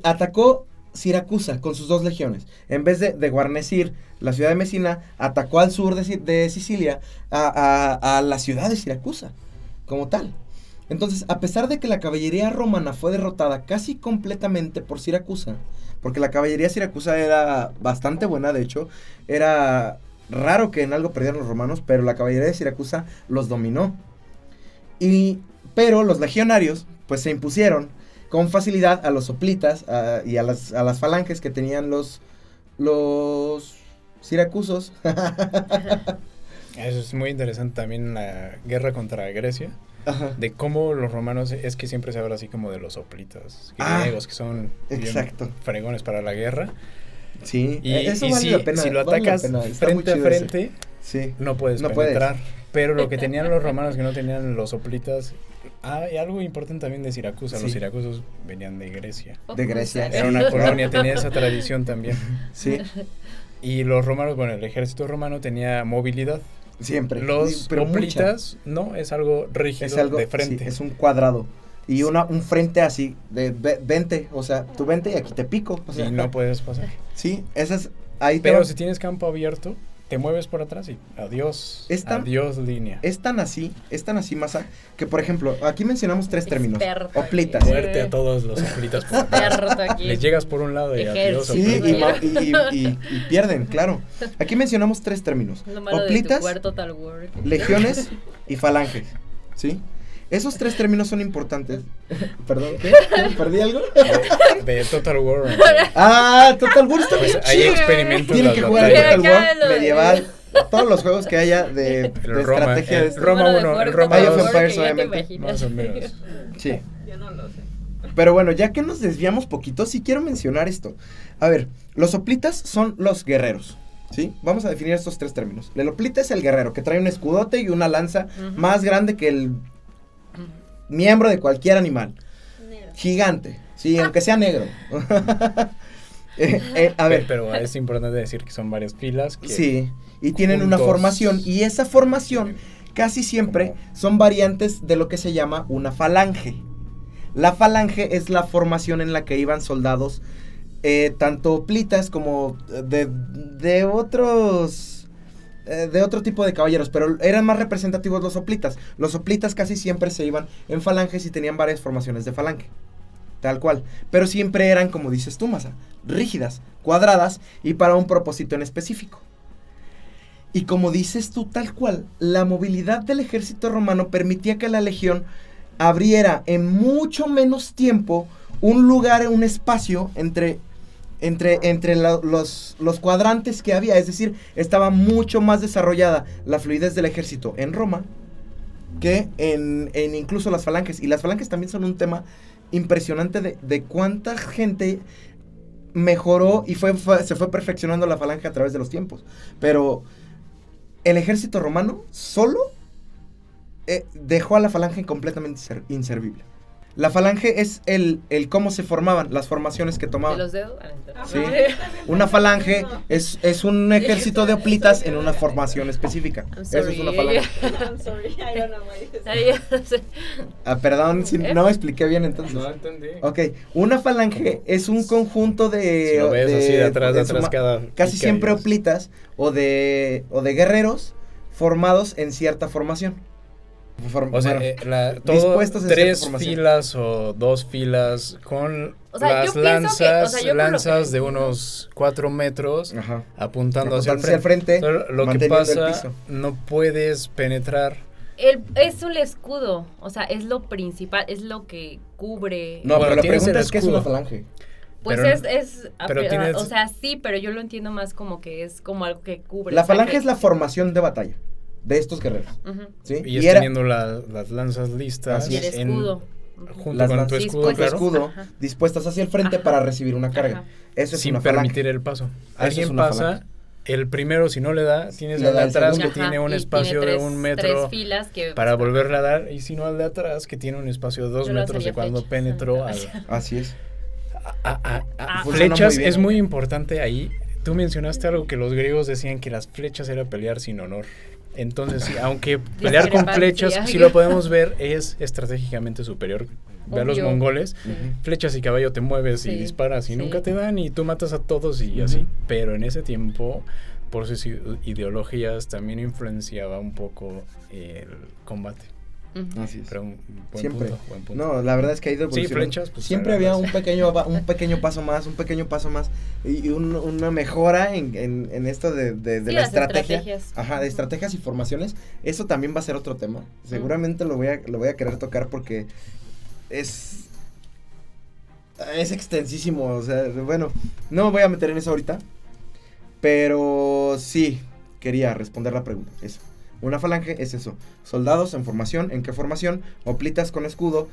atacó Siracusa con sus 2 legiones. En vez de guarnecer la ciudad de Mesina, atacó al sur de Sicilia a la ciudad de Siracusa, como tal. Entonces, a pesar de que la caballería romana fue derrotada casi completamente por Siracusa, porque la caballería siracusa era bastante buena, de hecho, era raro que en algo perdieran los romanos, pero la caballería de Siracusa los dominó. Pero los legionarios, pues se impusieron con facilidad a los soplitas y a las falanges que tenían los siracusos. Eso es muy interesante también la guerra contra Grecia. Ajá. De cómo los romanos, es que siempre se habla así como de los soplitas griegos, que son exacto. bien fregones para la guerra. Sí, eso vale la pena. Si lo atacas frente a frente, sí. no puedes penetrar. Pero lo que tenían los romanos que no tenían los soplitas, y algo importante también de Siracusa, sí. Los siracusos venían de Grecia. De Grecia. Era una colonia, tenía esa tradición también. Sí. Y los romanos, bueno, el ejército romano tenía movilidad. Siempre. Los soplitas, no, es algo rígido, es algo, de frente. Sí, es un cuadrado. Y un frente así, de 20, o sea, tú 20 y aquí te pico. O sea, y no puedes pasar. Sí, esas ahí. Pero si tienes campo abierto, te mueves por atrás y adiós, adiós línea. Es tan así, Masa, que por ejemplo, aquí mencionamos 3 términos. Experto oplitas. Muerte a todos los oplitas por atrás. Les llegas por un lado y adiós. Sí, y pierden, claro. Aquí mencionamos 3 términos. Oplitas, legiones y falanges, ¿sí? Esos 3 términos son importantes. Perdón, ¿qué? ¿Perdí algo? De Total War. Total War está bien hay experimentos. Tienen que jugar a Total War medieval. Todos los juegos que haya de estrategia. Roma 1, el Roma 2. Empires, obviamente. Más o menos. Sí. Yo no lo sé. Pero bueno, ya que nos desviamos poquito, sí quiero mencionar esto. A ver, los hoplitas son los guerreros, ¿sí? Vamos a definir estos 3 términos. El hoplita es el guerrero que trae un escudote y una lanza más grande que el miembro de cualquier animal. Negro. Gigante, sí, aunque sea negro. A ver. Pero es importante decir que son varias filas. Que sí, y tienen una formación. Y esa formación casi siempre son variantes de lo que se llama una falange. La falange es la formación en la que iban soldados, tanto hoplitas como de otros... de otro tipo de caballeros, pero eran más representativos los hoplitas. Los hoplitas casi siempre se iban en falanges y tenían varias formaciones de falange, tal cual, pero siempre eran, como dices tú, Masa, rígidas, cuadradas y para un propósito en específico. Y como dices tú, tal cual, la movilidad del ejército romano permitía que la legión abriera en mucho menos tiempo un lugar, un espacio entre los cuadrantes que había. Es decir, estaba mucho más desarrollada la fluidez del ejército en Roma que en incluso las falanges. Y las falanges también son un tema impresionante de cuánta gente mejoró y se fue perfeccionando la falange a través de los tiempos. Pero el ejército romano solo dejó a la falange completamente inservible. La falange es el cómo se formaban, las formaciones que tomaban. ¿De los dedos? Sí. Una falange es un ejército de hoplitas en una formación específica. Eso es una falange. I'm sorry, I don't know what it is. Perdón, si no me expliqué bien entonces. No entendí. Ok, una falange es un conjunto de... Si lo ves así de atrás casi siempre hoplitas o de guerreros formados en cierta formación. O sea, dispuestos a hacer 3 formación. filas o 2 filas con O sea, las yo pienso que, o sea, yo por lo que lanzas de entiendo. unos 4 metros Ajá. apuntando hacia el Apuntándose frente. al frente, Pero lo que manteniendo el pasa, piso. no puedes penetrar. Es un escudo, o sea, es lo principal, es lo que cubre. No, Bueno, pero la tienes pregunta el es qué es escudo. una falange. Pues pero- pero tienes- o sea, sí, pero yo lo entiendo más como que es como algo que cubre. La o sea, falange que- es la formación de batalla de estos guerreros, Ujú. ¿sí? Y es era teniendo las lanzas listas. Y el es. escudo. Junto Las con tu lanzas escudo, con tu claro. escudo Ajá. dispuestas hacia el frente Ajá. para recibir una carga. Ajá. Eso es Sin una falange. permitir el paso. es Alguien una pasa, falange. el primero si no le da, tienes Le el de da el atrás que segundo. tiene un y espacio tiene de 1 metro tres filas que para volverle a dar, y si no al de atrás que tiene un espacio de 2 Yo lo metros de haría cuando flecha. penetró al... Así es. Funciona Flechas muy bien. es muy importante ahí. Tú mencionaste algo que los griegos decían que las flechas era pelear sin honor. Entonces, sí, aunque pelear con Discrepancia. flechas, si lo podemos ver, es estratégicamente superior. Ve a los Obvio. mongoles, Sí. flechas y caballo te mueves y Sí, disparas y sí. nunca te dan y tú matas a todos y Ujú. así. Pero en ese tiempo, por sus ideologías, también influenciaba un poco el combate. Ujú. Así es. Pero buen Siempre. buen punto. No, la verdad es que ha ido Sí, evolucionando. flechas, pues, Siempre había agarras. un pequeño paso más, y una mejora en esto de Sí, la las estrategia. estrategias. Ajá, de estrategias y formaciones. Eso también va a ser otro tema. Seguramente lo voy a querer tocar porque es extensísimo. O sea, bueno, no me voy a meter en eso ahorita. Pero sí, quería responder la pregunta. Eso. Una falange es eso. Soldados en formación. ¿En qué formación? Hoplitas con escudo.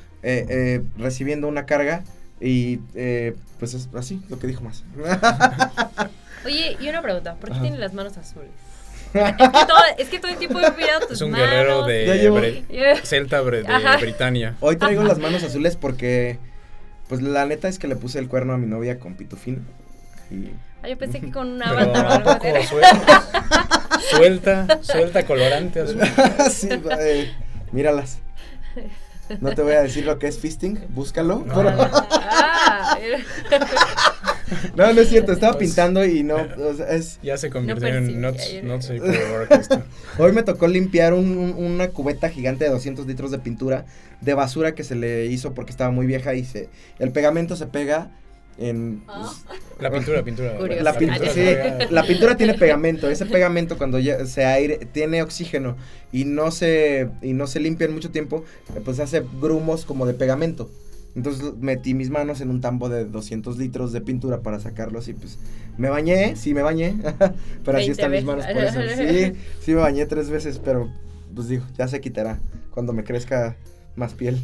Recibiendo una carga. Y pues es así, lo que dijo más. Oye, y una pregunta, ¿por qué Ajá. tiene las manos azules? Es que todo el tiempo he mirado tus Es un manos. guerrero Ya llevo- celta de Ajá. Britania. Hoy traigo las manos azules porque, pues la neta es que le puse el cuerno a mi novia con pitufín. Y Ah, yo pensé que con un Pero avatar o ¿a algo poco así. suelta colorante azul. sí, míralas. No te voy a decir lo que es fisting, búscalo. No. Pero, Ah, no es cierto, estaba Pues, pintando y no, o sea, Ya se convirtió No en persigue, Not Safe for Work esto. hoy me tocó limpiar una cubeta gigante de 200 litros de pintura de basura que se le hizo porque estaba muy vieja y el pegamento se pega en... pues, La pintura. Curioso. La pintura, pintura sí, se pega. la pintura tiene pegamento. Ese pegamento cuando ya tiene oxígeno y no se limpia en mucho tiempo, pues hace grumos como de pegamento. Entonces metí mis manos en un tambo de 200 litros de pintura para sacarlos y pues me bañé, pero así 20 están mis manos por eso. Sí me bañé 3 veces, pero pues digo, ya se quitará cuando me crezca más piel.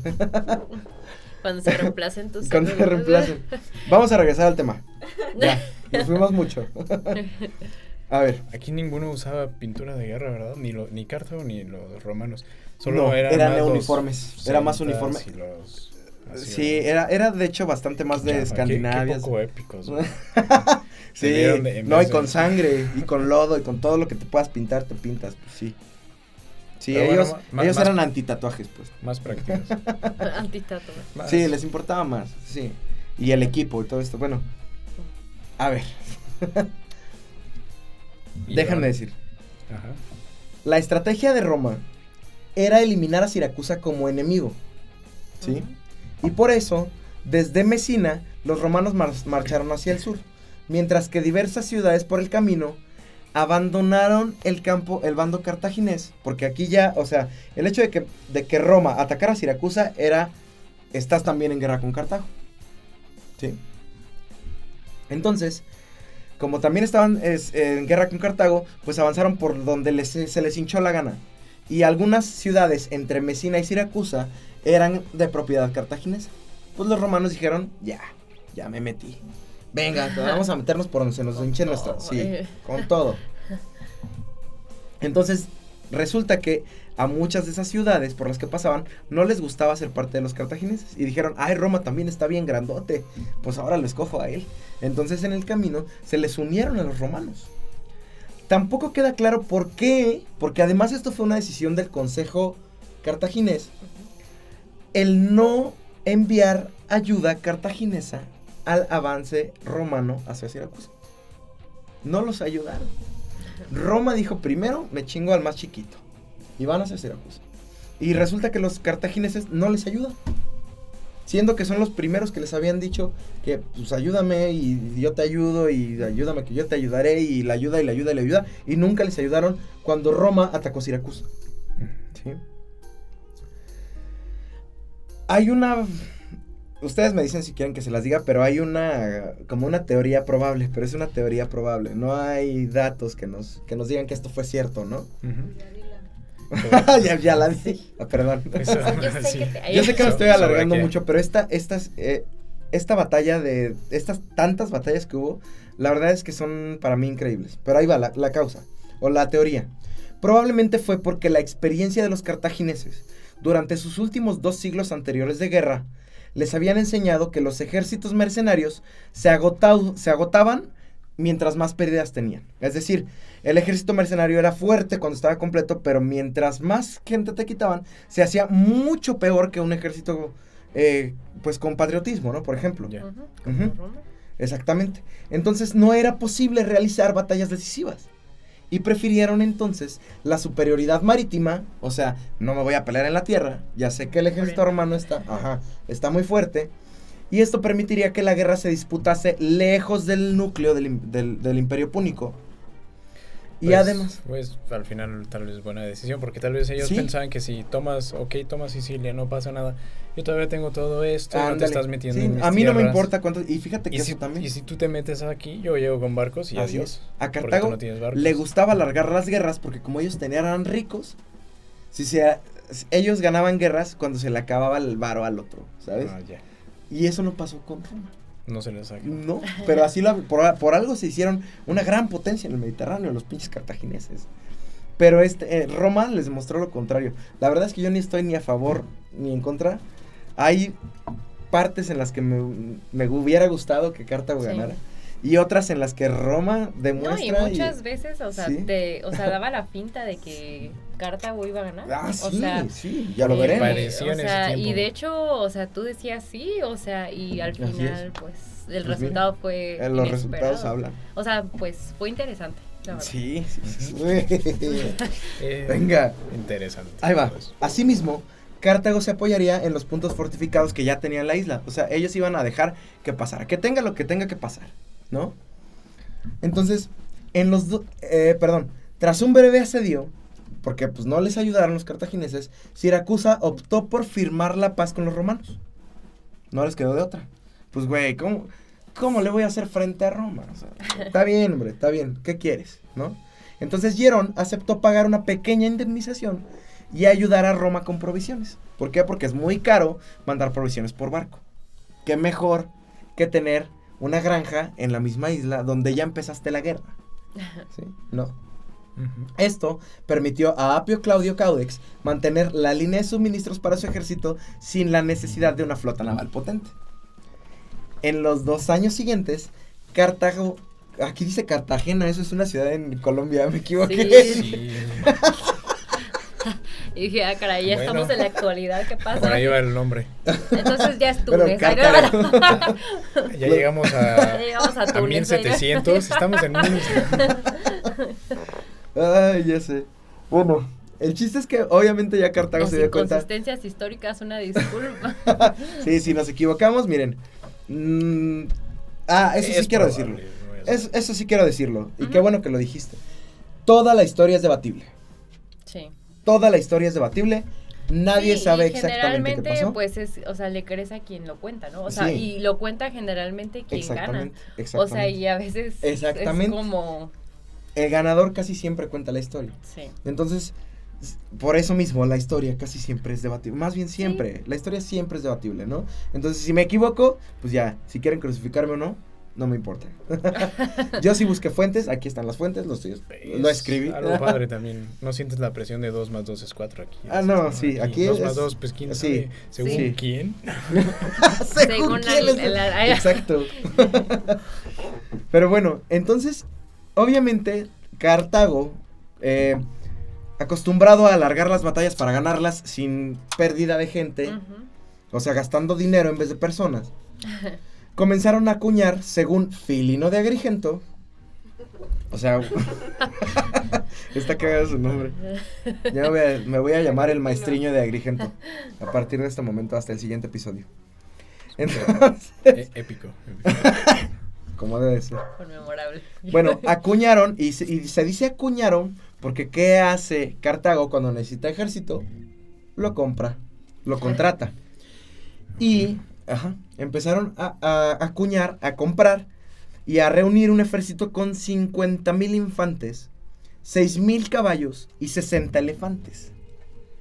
Cuando se reemplacen tus Cuando se células. reemplacen. Vamos a regresar al tema. Ya, nos fuimos mucho. A ver. Aquí ninguno usaba pintura de guerra, ¿verdad? Ni Cartago ni los romanos. Solo No, eran eran más los uniformes, era más celtas uniforme. y los Sí, era de hecho bastante más de Ya, Escandinavia. Qué poco épicos. güey. Sí, Debieron de- en no, vez y de- con sangre, y con lodo, y con todo lo que te puedas pintar, te pintas, pues sí. Sí, Pero bueno, ellos más- eran antitatuajes, pues. Más prácticos. Antitato. Más- Sí, les importaba más, sí. Y el equipo y todo esto. Bueno, a ver, y déjame van- decir. Ajá. La estrategia de Roma era eliminar a Siracusa como enemigo, ¿sí? Y por eso, desde Mesina, los romanos marcharon hacia el sur, mientras que diversas ciudades por el camino abandonaron el bando cartaginés, porque aquí ya, o sea, el hecho de que Roma atacara a Siracusa era, estás también en guerra con Cartago, ¿sí? Entonces, como también estaban en guerra con Cartago, pues avanzaron por donde se les hinchó la gana. Y algunas ciudades entre Mesina y Siracusa eran de propiedad cartaginesa. Pues los romanos dijeron, ya me metí. Venga, vamos a meternos por donde se nos Con hinche todo, nuestra... Sí, con todo. Entonces, resulta que a muchas de esas ciudades por las que pasaban no les gustaba ser parte de los cartagineses. Y dijeron, ay, Roma también está bien grandote, pues ahora lo escojo a él. Entonces en el camino se les unieron a los romanos. Tampoco queda claro por qué, porque además esto fue una decisión del Consejo Cartaginés, el no enviar ayuda cartaginesa al avance romano hacia Siracusa. No los ayudaron. Roma dijo, primero me chingo al más chiquito y van hacia Siracusa. Y resulta que los cartagineses no les ayudan. Siendo que son los primeros que les habían dicho que, pues, ayúdame y yo te ayudo y ayúdame que yo te ayudaré y la ayuda y la ayuda y la ayuda. Y nunca les ayudaron cuando Roma atacó Siracusa. ¿Sí? Hay una... Ustedes me dicen si quieren que se las diga, pero hay como una teoría probable, pero es una teoría probable. No hay datos que nos digan que esto fue cierto, ¿no? ya la vi. Perdón. Yo sé que me estoy alargando mucho, pero esta batalla estas tantas batallas que hubo, la verdad es que son para mí increíbles. Pero ahí va la causa, o la teoría. Probablemente fue porque la experiencia de los cartagineses durante sus últimos 2 siglos anteriores de guerra les habían enseñado que los ejércitos mercenarios se agotaban mientras más pérdidas tenían. Es decir, el ejército mercenario era fuerte cuando estaba completo, pero mientras más gente te quitaban, se hacía mucho peor que un ejército pues con patriotismo, ¿no? Por ejemplo. Yeah. Exactamente. Entonces no era posible realizar batallas decisivas. Y prefirieron entonces la superioridad marítima, o sea, no me voy a pelear en la tierra, ya sé que el ejército romano está muy fuerte, y esto permitiría que la guerra se disputase lejos del núcleo del Imperio Púnico. Y pues, además... Pues al final tal vez buena decisión, porque tal vez ellos pensaban que si tomas Sicilia, no pasa nada. Yo todavía tengo todo esto, no te estás metiendo en mis a mí tierras. no me importa cuánto... Y fíjate que eso también... Y si tú te metes aquí, yo llego con barcos y así adiós. A Cartago no tienes barcos. le gustaba alargar las guerras porque como ellos eran ricos, ellos ganaban guerras cuando se le acababa el varo al otro, ¿sabes? Ya. Y eso no pasó con Roma. No se les saca. No, pero así por algo se hicieron una gran potencia en el Mediterráneo, los pinches cartagineses. Pero Roma les mostró lo contrario. La verdad es que yo ni estoy ni a favor ni en contra. Hay partes en las que me hubiera gustado que Cartago ganara. Y otras en las que Roma demuestra. No, y muchas veces, o sea, ¿sí? Daba la finta de que Cartago iba a ganar. Sí, ya lo veremos. Pareció en ese tiempo. Y de hecho, o sea, tú decías sí, o sea, y al final, pues, el resultado fue los resultados hablan. O sea, pues, fue interesante, la verdad. Sí. Venga. Interesante. Ahí va. Asimismo, Cartago se apoyaría en los puntos fortificados que ya tenía la isla. O sea, ellos iban a dejar que pasara, que tenga lo que tenga que pasar, ¿no? Entonces, tras un breve asedio, porque pues no les ayudaron los cartagineses, Siracusa optó por firmar la paz con los romanos. No les quedó de otra. Pues, güey, ¿cómo le voy a hacer frente a Roma? O sea, está bien, hombre, está bien. ¿Qué quieres, no? Entonces, Hierón aceptó pagar una pequeña indemnización y ayudar a Roma con provisiones. ¿Por qué? Porque es muy caro mandar provisiones por barco. ¿Qué mejor que tener una granja en la misma isla donde ya empezaste la guerra? ¿Sí? No. Esto permitió a Apio Claudio Caudex mantener la línea de suministros para su ejército sin la necesidad de una flota naval potente. En los 2 años siguientes, Cartago... Aquí dice Cartagena, eso es una ciudad en Colombia, me equivoqué. Sí. Y dije, caray, ya estamos en la actualidad, ¿qué pasa? Por ahí va el nombre. Entonces ya es Túnez. Ya llegamos a Túnez. A 1700, estamos en Túnez. Ay, ya sé. Bueno, el chiste es que obviamente ya Cartago se dio cuenta. Inconsistencias históricas, una disculpa. Sí, si nos equivocamos, miren. Eso sí quiero decirlo. Eso sí quiero decirlo. Y qué bueno que lo dijiste. Toda la historia es debatible. Sí. Toda la historia es debatible. Nadie sabe exactamente qué pasó. Pues le crees a quien lo cuenta, ¿no? O sea, y lo cuenta generalmente quien gana. Exactamente. O sea, y a veces es como... El ganador casi siempre cuenta la historia. Sí. Entonces, por eso mismo, la historia casi siempre es debatible. Más bien siempre. Sí. La historia siempre es debatible, ¿no? Entonces, si me equivoco, pues ya, si quieren crucificarme o no, no me importa. Yo sí busqué fuentes, aquí están las fuentes, lo escribí. Algo padre también, no sientes la presión de 2 más 2 es 4 aquí. No, sí, aquí 2 más 2, pues quién sabe, según quién. Según quién. Exacto. Pero bueno, entonces, obviamente, Cartago, acostumbrado a alargar las batallas para ganarlas sin pérdida de gente, o sea, gastando dinero en vez de personas, comenzaron a acuñar, según Filino de Agrigento, O sea, está cagado su nombre. Ya me voy a llamar el maestriño de Agrigento. A partir de este momento hasta el siguiente episodio. Entonces, Épico. como debe ser. Conmemorable. Bueno, acuñaron, y se dice acuñaron, porque ¿qué hace Cartago cuando necesita ejército? Lo compra, lo contrata. Y, empezaron a acuñar, a comprar, y a reunir un ejército con 50,000 infantes, 6,000 caballos y 60 elefantes.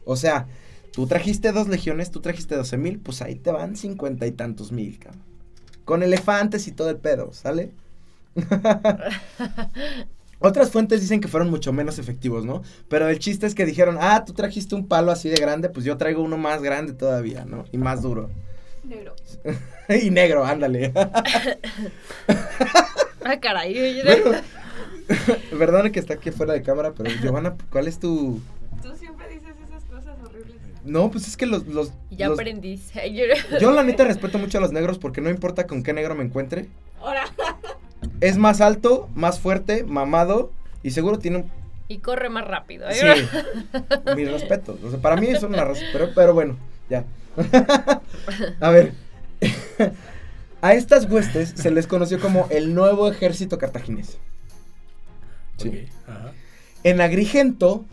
O sea, tú trajiste 2 legiones, tú trajiste 12,000, pues ahí te van 50 y tantos mil, cabrón. Con elefantes y todo el pedo, ¿sale? Otras fuentes dicen que fueron mucho menos efectivos, ¿no? Pero el chiste es que dijeron, tú trajiste un palo así de grande, pues yo traigo uno más grande todavía, ¿no? Y más duro. Negro. Y negro, ándale. Caray. Bueno, perdón que está aquí fuera de cámara, pero Giovanna, ¿cuál es tu...? Tú siempre dices esas cosas horribles. No, pues es que Ya aprendí. Yo la neta respeto mucho a los negros porque no importa con qué negro me encuentre. Ahora. Es más alto, más fuerte, mamado y seguro tiene un... Y corre más rápido. Sí, mis respetos. O sea, para mí es una razón, pero bueno, ya. A ver, a estas huestes se les conoció como el nuevo ejército cartaginés. Sí. Okay. Ajá. En Agrigento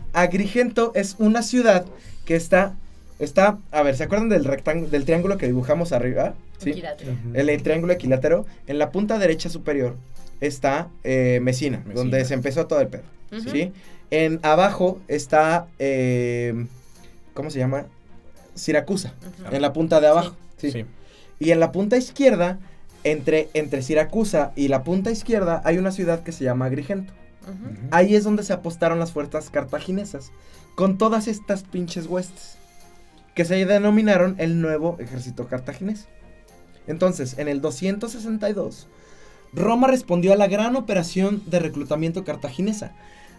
es una ciudad que está, a ver, ¿se acuerdan del triángulo que dibujamos arriba? Sí. Equilátero. El triángulo equilátero. En la punta derecha superior está Mesina, donde se empezó todo el pedo. Uh-huh. ¿Sí? En abajo está, ¿cómo se llama? Siracusa, Uh-huh. en la punta de abajo. Sí. Sí. Y en la punta izquierda, entre Siracusa y la punta izquierda, hay una ciudad que se llama Agrigento. Uh-huh. Ahí es donde se apostaron las fuerzas cartaginesas, con todas estas pinches huestes, que se denominaron el nuevo ejército cartaginés. Entonces, en el 262, Roma respondió a la gran operación de reclutamiento cartaginesa.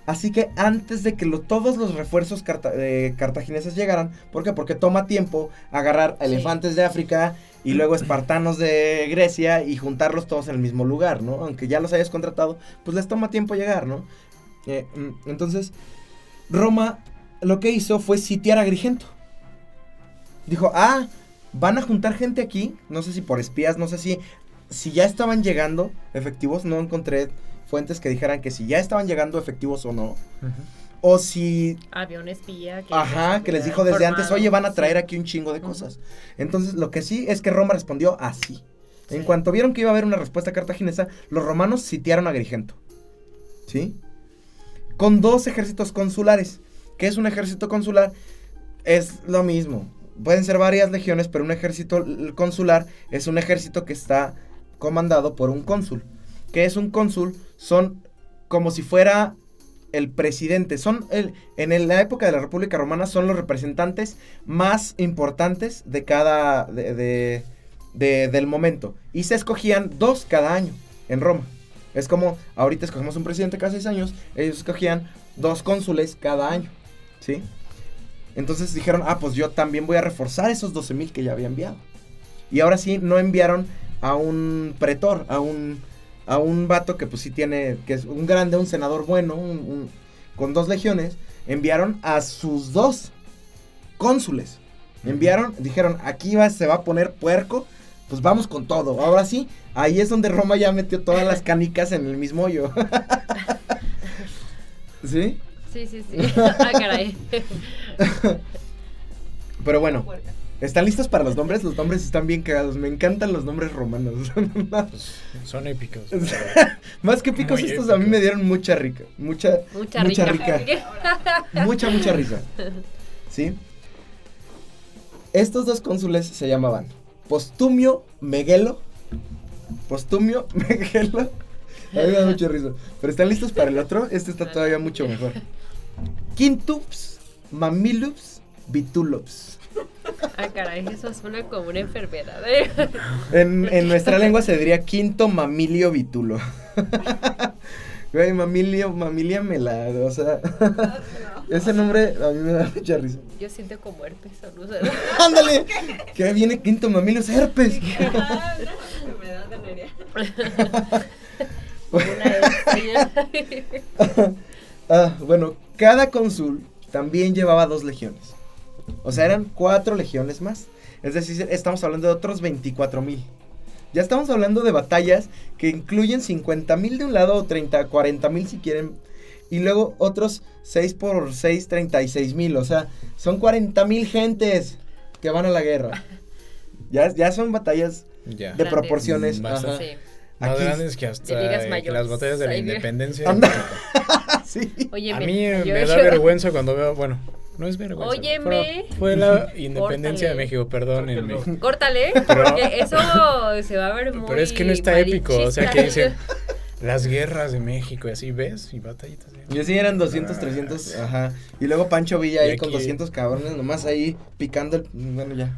Así que antes de que todos los refuerzos cartagineses llegaran, ¿por qué? Porque toma tiempo agarrar elefantes de África y luego espartanos de Grecia y juntarlos todos en el mismo lugar, ¿no? Aunque ya los hayas contratado, pues les toma tiempo llegar, ¿no? Entonces, Roma lo que hizo fue sitiar a Agrigento. Dijo, van a juntar gente aquí, no sé si por espías, no sé si ya estaban llegando efectivos, no encontré fuentes que dijeran que si ya estaban llegando efectivos o no, Uh-huh. o si... Había un espía que les dijo desde antes, oye, van a traer sí. aquí un chingo de Uh-huh. cosas. Entonces, lo que sí es que Roma respondió así. Sí. En cuanto vieron que iba a haber una respuesta cartaginesa, los romanos sitiaron a Agrigento. ¿Sí? Con 2 ejércitos consulares. ¿Qué es un ejército consular? Es lo mismo. Pueden ser varias legiones, pero un ejército consular es un ejército que está comandado por un cónsul. ¿Qué es un cónsul? Son como si fuera el presidente. En la época de la República Romana son los representantes más importantes de cada del momento. Y se escogían 2 cada año en Roma. Es como ahorita escogemos un presidente cada 6 años. Ellos escogían 2 cónsules cada año. ¿Sí? Entonces dijeron, pues yo también voy a reforzar esos 12,000 que ya había enviado. Y ahora sí, no enviaron a un pretor, a un vato que pues sí tiene, que es un grande, un senador bueno, con 2 legiones. Enviaron a sus 2 cónsules. Dijeron, aquí se va a poner puerco, pues vamos con todo. Ahora sí, ahí es donde Roma ya metió todas las canicas en el mismo hoyo. ¿Sí? Sí. Caray. Pero bueno, ¿están listos para los nombres? Los nombres están bien cagados. Me encantan los nombres romanos. Pues, son épicos. Más que épicos, Muy estos a mí épicos. me dieron mucha risa. Mucha risa. ¿Sí? Estos 2 cónsules se llamaban Postumio Megelo. A mí me da mucha risa. Pero ¿están listos para el otro? Este está todavía mucho mejor. Quintus Mamilius Vitulops. Caray, eso suena como una enfermedad. En nuestra lengua se diría quinto mamilio vitulo. Güey, mamilia o sea, ese nombre a mí me da mucha risa. Yo siento como herpes, ¿no? ¡Ándale! Que viene quinto mamilio, es herpes. Una enfermedad venérea. Bueno, cada cónsul también llevaba 2 legiones. O sea, eran 4 legiones más. Es decir, estamos hablando de otros 24,000. Ya estamos hablando de batallas que incluyen 50,000 de un lado o 40,000 si quieren. Y luego otros 6 por 6, 36,000. O sea, son 40,000 gentes que van a la guerra. Ya son batallas de Grandes. proporciones. Bastante. Ajá. Sí. Más Aquí- grandes que hasta De ligas que mayores. las batallas de la Ahí- independencia. Anda. Sí. Óyeme. A mí yo- me da vergüenza cuando veo, bueno, no es vergüenza. Óyeme. Fue la independencia de Córtale. México, perdónenme. Córtale, Pero- porque eso se va a ver muy Pero es que no está épico, o sea, que malichista. dicen las guerras de México y así, ¿ves? Y batallitas. Y así eran 200, 300, ajá. Y luego Pancho Villa Y ahí con aquí- 200 cabrones, nomás ahí picando el... Bueno, ya.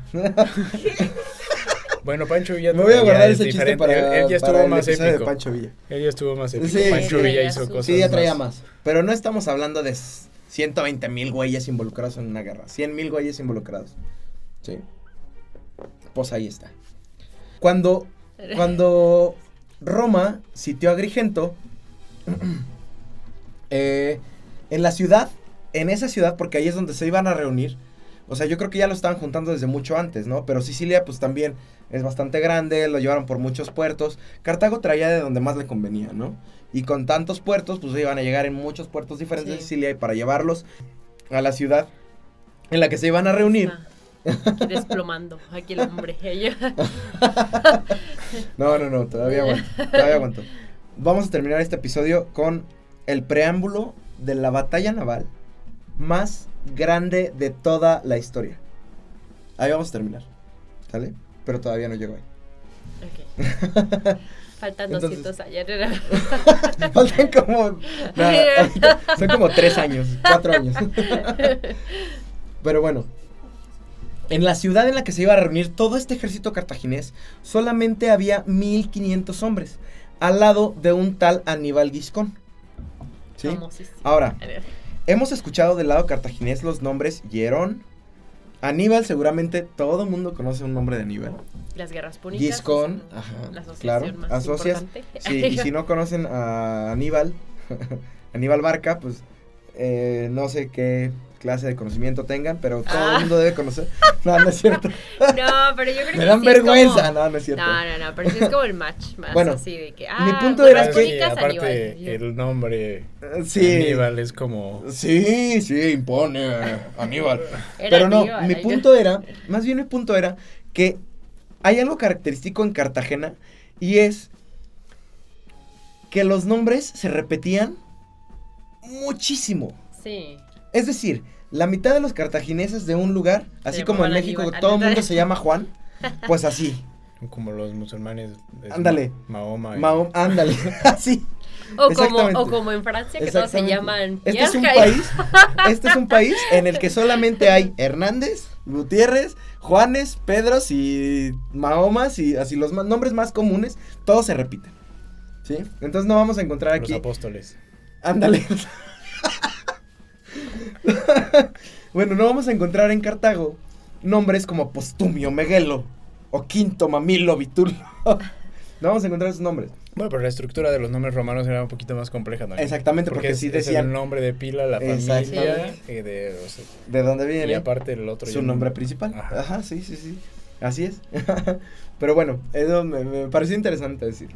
Bueno, Pancho Villa Me voy a ya guardar es ese chiste diferente. para, Él ya para estuvo el más episodio de épico. Pancho Villa. Él ya estuvo más épico. Sí. Pancho Villa Traía hizo sus- cosas Sí, ya traía más. más. Pero no estamos hablando de 120,000 güeyes involucrados en una guerra. 100,000 güeyes involucrados. Sí. Pues ahí está. Cuando Roma sitió a Agrigento, en la ciudad, en esa ciudad, porque ahí es donde se iban a reunir, o sea, yo creo que ya lo estaban juntando desde mucho antes, ¿no? Pero Sicilia, pues también es bastante grande, lo llevaron por muchos puertos. Cartago traía de donde más le convenía, ¿no? Y con tantos puertos, pues iban a llegar en muchos puertos diferentes de Sí. Sicilia y para llevarlos a la ciudad en la que se iban a reunir. Aquí desplomando, aquí el hombre. No, todavía aguanto. Vamos a terminar este episodio con el preámbulo de la batalla naval más grande de toda la historia. Ahí vamos a terminar, ¿sale? Pero todavía no llego ahí. Ok. Faltan Entonces- 200 años. Faltan como... ahorita son como 3 años, 4 años. Pero bueno. En la ciudad en la que se iba a reunir todo este ejército cartaginés, solamente había 1,500 hombres, al lado de un tal Aníbal Giscón. ¿Sí? Famosísimo. Ahora, hemos escuchado del lado cartaginés los nombres Hierón, Aníbal, seguramente todo el mundo conoce un nombre de Aníbal. Las guerras púnicas. Giscón, son ajá, la asociación claro, más asocias. importante. Sí, y si no conocen a Aníbal, Aníbal Barca, pues no sé qué clase de conocimiento tengan, pero todo el mundo debe conocer. No, no es cierto. No, pero yo creo que Me dan sí es vergüenza. como- No, no es cierto. No, pero sí es como el match más Bueno, así de que mi punto guerras era que- púnicas, aparte Aníbal. el nombre Sí. Aníbal es como Sí, impone Aníbal. Era Pero no, Aníbal, mi punto era, más bien mi punto era que hay algo característico en Cartagena y es que los nombres se repetían muchísimo. Sí. Es decir, la mitad de los cartagineses de un lugar, así Se como en llamaban México Aníbal. todo el mundo se llama Juan, pues así. como los musulmanes. es Ándale. Mahoma. y- Ándale, así. Exactamente. O como en Francia, que todos se Exactamente. llaman Este es un Pierre. país en el que solamente hay Hernández, Gutiérrez, Juanes, Pedros y Mahomas y así los nombres más comunes, todos se repiten. ¿Sí? Entonces no vamos a encontrar Los aquí. apóstoles. Ándale. Bueno, no vamos a encontrar en Cartago nombres como Postumio, Meguelo o Quinto, Mamilo, Vitulio. No vamos a encontrar esos nombres. Bueno, pero la estructura de los nombres romanos era un poquito más compleja también. Exactamente, porque sí es decían el nombre de pila, la familia, Exactamente. o sea, de dónde viene. y aparte el otro. Su ya nombre no- principal. Ajá. Ajá, sí. Así es. Pero bueno, eso me pareció interesante decir.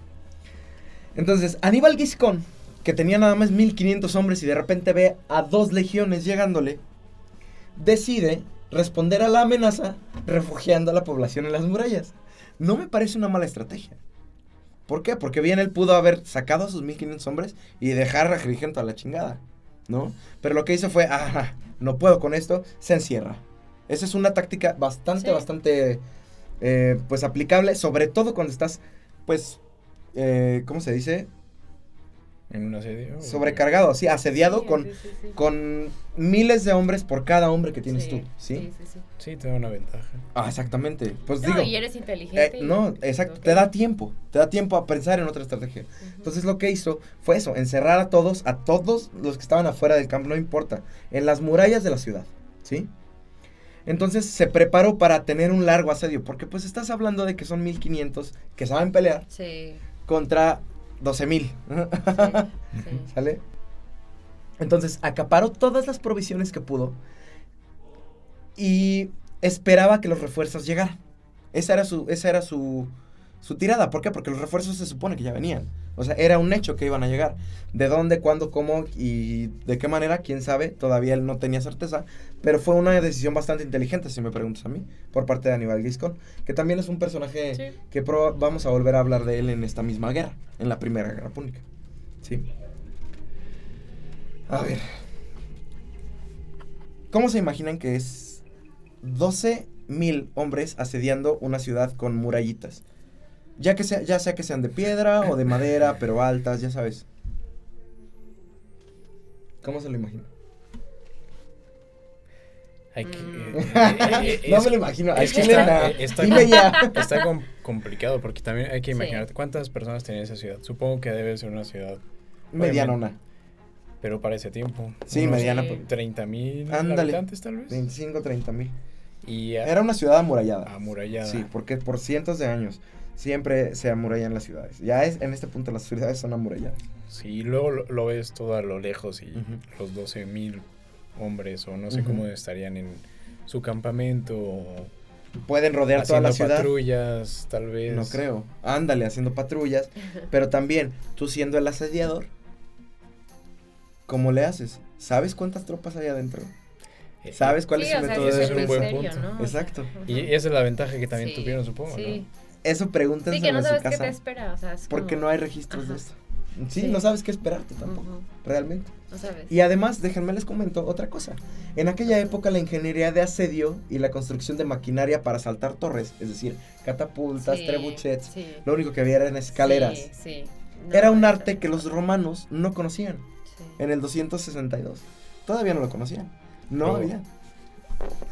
Entonces, Aníbal Giscón, que tenía nada más 1,500 hombres y de repente ve a 2 legiones llegándole, decide responder a la amenaza refugiando a la población en las murallas. No me parece una mala estrategia. ¿Por qué? Porque bien él pudo haber sacado a sus 1,500 hombres y dejar a Agrigento a la chingada, ¿no? Pero lo que hizo fue, no puedo con esto, se encierra. Esa es una táctica bastante, pues aplicable, sobre todo cuando estás, pues, ¿cómo se dice? En un asedio. Sobrecargado, sí, asediado Sí. con miles de hombres por cada hombre que tienes tú, ¿sí? Sí. Sí, te da una ventaja. Exactamente. Pues No, digo, y eres inteligente. no, exacto, te da tiempo a pensar en otra estrategia. Entonces lo que hizo fue eso, encerrar a todos los que estaban afuera del campo, no importa, en las murallas de la ciudad, ¿sí? Entonces se preparó para tener un largo asedio, porque pues estás hablando de que son 1,500 que saben pelear Sí. contra 12,000. Sí. ¿Sale? Entonces acaparó todas las provisiones que pudo y esperaba que los refuerzos llegaran. Esa era su tirada. ¿Por qué? Porque los refuerzos se supone que ya venían. O sea, era un hecho que iban a llegar. ¿De dónde, cuándo, cómo y de qué manera? ¿Quién sabe? Todavía él no tenía certeza. Pero fue una decisión bastante inteligente, si me preguntas a mí, por parte de Aníbal Giscón. Que también es un personaje que vamos a volver a hablar de él en esta misma guerra. En la Primera Guerra Púnica. ¿Sí? A ver. ¿Cómo se imaginan que es 12,000 hombres asediando una ciudad con murallitas? Ya sea que sean de piedra o de madera, pero altas, ya sabes. ¿Cómo se lo imagina? No me lo imagino. Está complicado porque también hay que imaginarte cuántas personas tenía esa ciudad. Supongo que debe ser una ciudad medianona. Pero para ese tiempo. Sí, mediana. 30,000 habitantes tal vez. 25, 30,000. Y era una ciudad amurallada. Amurallada. Sí, porque por cientos de años siempre se amurallan las ciudades. Ya en este punto las ciudades son amuralladas. Sí, luego lo ves todo a lo lejos y los 12,000 hombres o no sé cómo estarían en su campamento o pueden rodear toda la ciudad. Haciendo patrullas, tal vez. No creo. Ándale, haciendo patrullas. Pero también, tú siendo el asediador, ¿cómo le haces? ¿Sabes cuántas tropas hay adentro? ¿Sabes cuál es el método de defensa? Es un buen punto. ¿No? Exacto. Y esa es la ventaja que también tuvieron, supongo, ¿no? Eso pregúntense en su casa. Sí, que no sabes qué te espera, o sea, porque no hay registros de esto. Sí, no sabes qué esperarte tampoco, realmente. No sabes. Y además, déjenme les comento otra cosa. En aquella época la ingeniería de asedio y la construcción de maquinaria para saltar torres, es decir, catapultas, trebuchets, lo único que había eran escaleras. No, era un arte que los romanos no conocían. En el 262. Todavía no lo conocían. No había.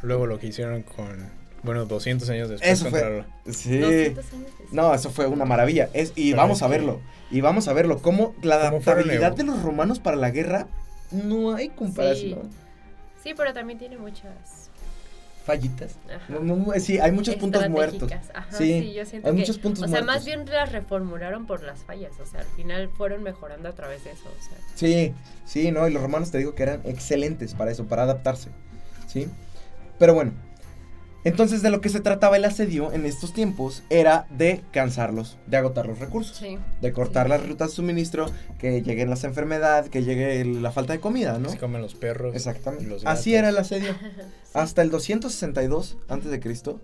Luego lo que hicieron con... Bueno, 200 años después. Eso fue. Sí. 200 años después. No, eso fue una maravilla. Vamos a verlo. Y vamos a verlo. Cómo la adaptabilidad de los romanos para la guerra no hay comparación. Sí, pero también tiene muchas fallitas. Sí, hay muchos puntos muertos. Ajá, sí, yo siento hay muchos puntos muertos. O sea, más bien las reformularon por las fallas. O sea, al final fueron mejorando a través de eso. O sea. Sí, no. Y los romanos te digo que eran excelentes para eso, para adaptarse. Sí. Pero bueno. Entonces, de lo que se trataba el asedio en estos tiempos era de cansarlos, de agotar los recursos, de cortar las rutas de suministro, que lleguen las enfermedades, que llegue la falta de comida, ¿no? Se comen los perros. Exactamente. Los así era el asedio. Hasta el 262 a.C.,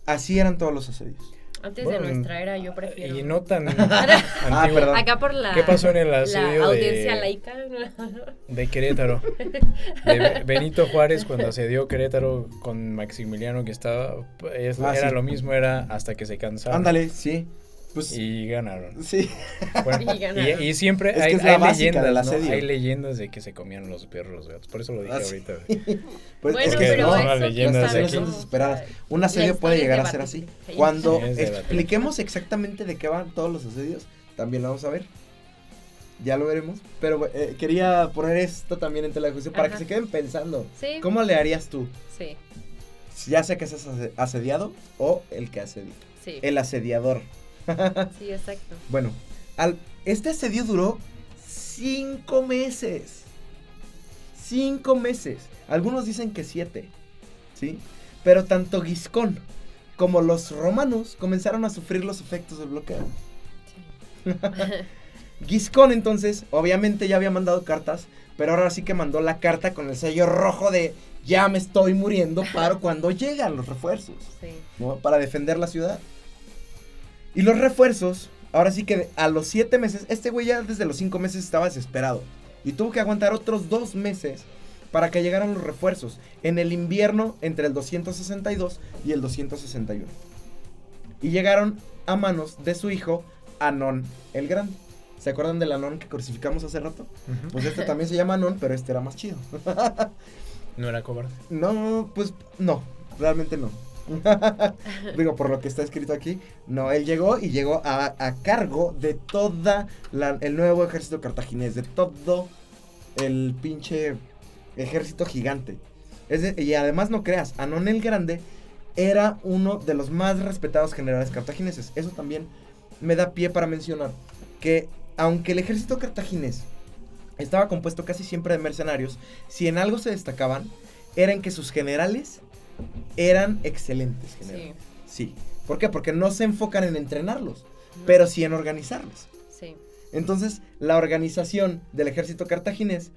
así eran todos los asedios. Antes de nuestra era, yo prefiero. Y no tan antiguo. Perdón. Acá por la... ¿Qué pasó en el asedio la audiencia laica? De Querétaro? De Benito Juárez cuando asedió Querétaro con Maximiliano, que estaba... era lo mismo, era hasta que se cansaron. Ándale, sí. Pues, y ganaron. Sí. Bueno, y siempre hay leyendas, ¿no? Hay leyendas de que se comían los perros, los gatos. Por eso lo dije ahorita. Pues bueno, es que pero no, las leyendas de aquí son desesperadas. Un asedio puede llegar a ser así. Cuando expliquemos exactamente de qué van todos los asedios, también lo vamos a ver. Ya lo veremos. Pero quería poner esto también en tela de juicio para que se queden pensando. Sí. ¿Cómo le harías tú? Sí. Ya sea que seas asediado o el que asedia. Sí. El asediador. Sí, exacto. Bueno, este asedio duró 5 meses. 5 meses. Algunos dicen que 7. ¿Sí? Pero tanto Giscón como los romanos comenzaron a sufrir los efectos del bloqueo. Sí. Giscón entonces, obviamente ya había mandado cartas, pero ahora sí que mandó la carta con el sello rojo de ya me estoy muriendo para cuando llegan los refuerzos. Sí. ¿No? Para defender la ciudad. Y los refuerzos, ahora sí que a los 7 meses, este güey ya desde los 5 meses estaba desesperado. Y tuvo que aguantar otros 2 meses para que llegaran los refuerzos en el invierno entre el 262 y el 261. Y llegaron a manos de su hijo, Anón el Grande. ¿Se acuerdan del Anón que crucificamos hace rato? Pues este también se llama Anón, pero este era más chido. ¿No era cobarde? No, pues no, realmente no. Digo, por lo que está escrito aquí, no, él llegó a cargo de toda el nuevo ejército cartaginés, de todo el pinche ejército gigante. Y además no creas, Anón el Grande era uno de los más respetados generales cartagineses. Eso también me da pie para mencionar que aunque el ejército cartaginés estaba compuesto casi siempre de mercenarios, si en algo se destacaban, era en que sus generales eran excelentes generales. Sí. ¿Por qué? Porque no se enfocan en entrenarlos, pero sí en organizarlos. Sí. Entonces, la organización del ejército cartaginés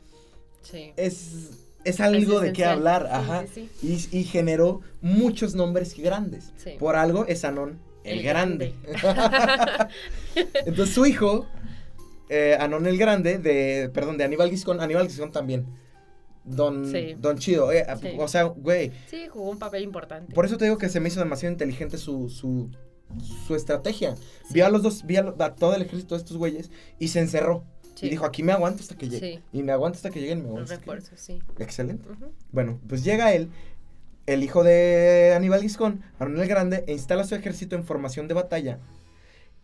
es algo de qué hablar, Sí. Y generó muchos nombres grandes. Sí. Por algo es Anón el Grande. Entonces, su hijo, Anón el Grande, de Aníbal Giscón también. Don Chido, Sí. O sea, güey. Sí, jugó un papel importante. Por eso te digo que se me hizo demasiado inteligente su estrategia. Sí. Vio a todo el ejército de estos güeyes y se encerró. Sí. Y dijo, aquí me aguanto hasta que llegue. Sí. Y me aguanto hasta que lleguen, me Los aguanto hasta que refuerzos, sí. lleguen. Excelente. Ujú. Bueno, pues llega él, el hijo de Aníbal Giscón, Anón el Grande, e instala su ejército en formación de batalla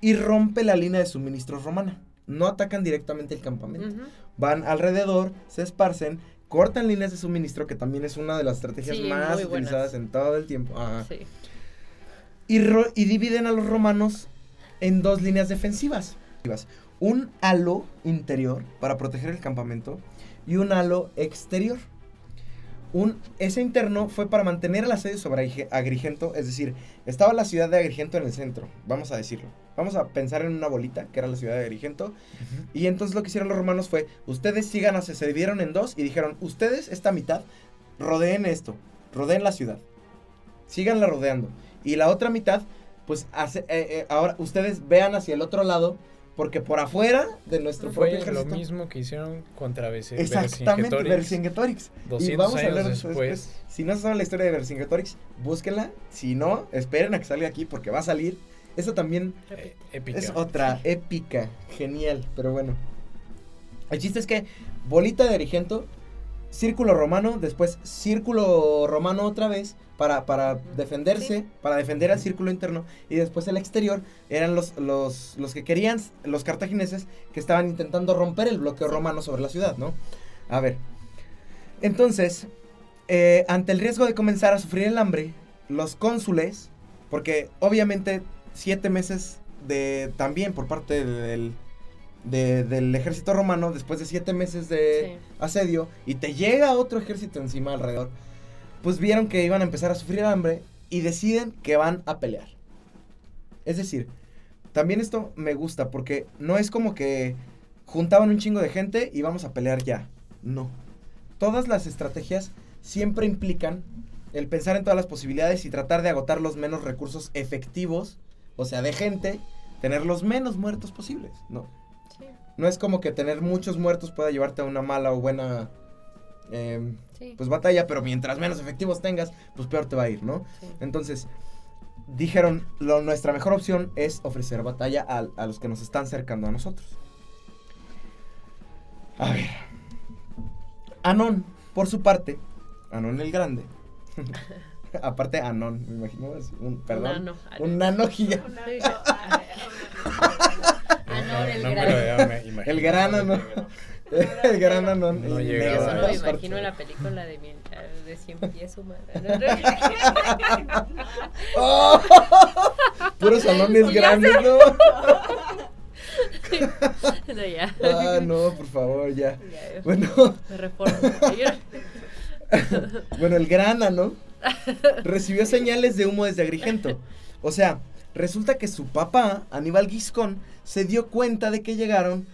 y rompe la línea de suministros romana. No atacan directamente el campamento. Ujú. Van alrededor, se esparcen, cortan líneas de suministro, que también es una de las estrategias Sí, más muy utilizadas buenas. en todo el tiempo. Ajá. Sí. Y dividen a los romanos en dos líneas defensivas. Un halo interior para proteger el campamento y un halo exterior. Ese interno fue para mantener el asedio sobre Agrigento, es decir, estaba la ciudad de Agrigento en el centro, vamos a decirlo. Vamos a pensar en una bolita, que era la ciudad de Agrigento, y entonces lo que hicieron los romanos fue, ustedes se dividieron en dos y dijeron, ustedes, esta mitad, rodeen la ciudad, síganla rodeando. Y la otra mitad, pues, ahora ustedes vean hacia el otro lado, porque por afuera de nuestro propio Fue ejército. lo mismo que hicieron contra Exactamente, Vercingetorix. 200 Y vamos a años hablar de eso después. Si no saben la historia de Vercingetorix, búsquenla. Si no, esperen a que salga aquí porque va a salir. Eso también Épica. es otra épica, genial, pero bueno. El chiste es que bolita de Agrigento, círculo romano, después círculo romano otra vez para defenderse, Sí. para defender al círculo interno, y después el exterior eran los que querían, los cartagineses que estaban intentando romper el bloqueo romano sobre la ciudad, ¿no? A ver, entonces, ante el riesgo de comenzar a sufrir el hambre, los cónsules, porque obviamente 7 meses también por parte del ejército romano, después de 7 meses de asedio, y te llega otro ejército encima alrededor, pues vieron que iban a empezar a sufrir hambre y deciden que van a pelear. Es decir, también esto me gusta porque no es como que juntaban un chingo de gente y vamos a pelear ya. No. Todas las estrategias siempre implican el pensar en todas las posibilidades y tratar de agotar los menos recursos efectivos, o sea, de gente, tener los menos muertos posibles, ¿no? Sí. No es como que tener muchos muertos pueda llevarte a una mala o buena Sí. pues batalla, pero mientras menos efectivos tengas, pues peor te va a ir, ¿no? Sí. Entonces, dijeron, nuestra mejor opción es ofrecer batalla a los que nos están cercando a nosotros. A ver. Anón, por su parte, Anón el Grande. Aparte Anón, me imagino, es un nano gigante. Anón el No me Grande. lo había imaginado. El gran Anón. El gran Anón. No el llegaba. Yo negro. solo me Aparte. imagino la película de 100 pies humanos. ¡Oh! Puros Anones Ya grandes, ¿no? No, ya. Ah, no, por favor, ya. Ya, Bueno, me reformo. bueno, el gran Anón recibió señales de humo desde Agrigento. O sea, resulta que su papá, Aníbal Giscón, se dio cuenta de que llegaron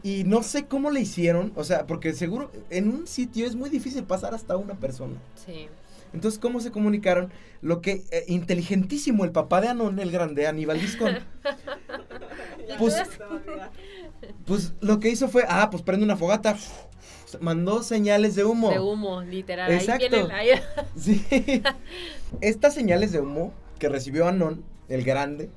y no sé cómo le hicieron. O sea, porque seguro en un sitio es muy difícil pasar hasta una persona. Sí. Entonces, ¿cómo se comunicaron? Lo que, inteligentísimo el papá de Anón el Grande, Aníbal Giscón, pues lo que hizo fue, pues prende una fogata, mandó señales de humo. De humo, literal. Exacto. Ahí viene el... Sí. Estas señales de humo que recibió Anón el Grande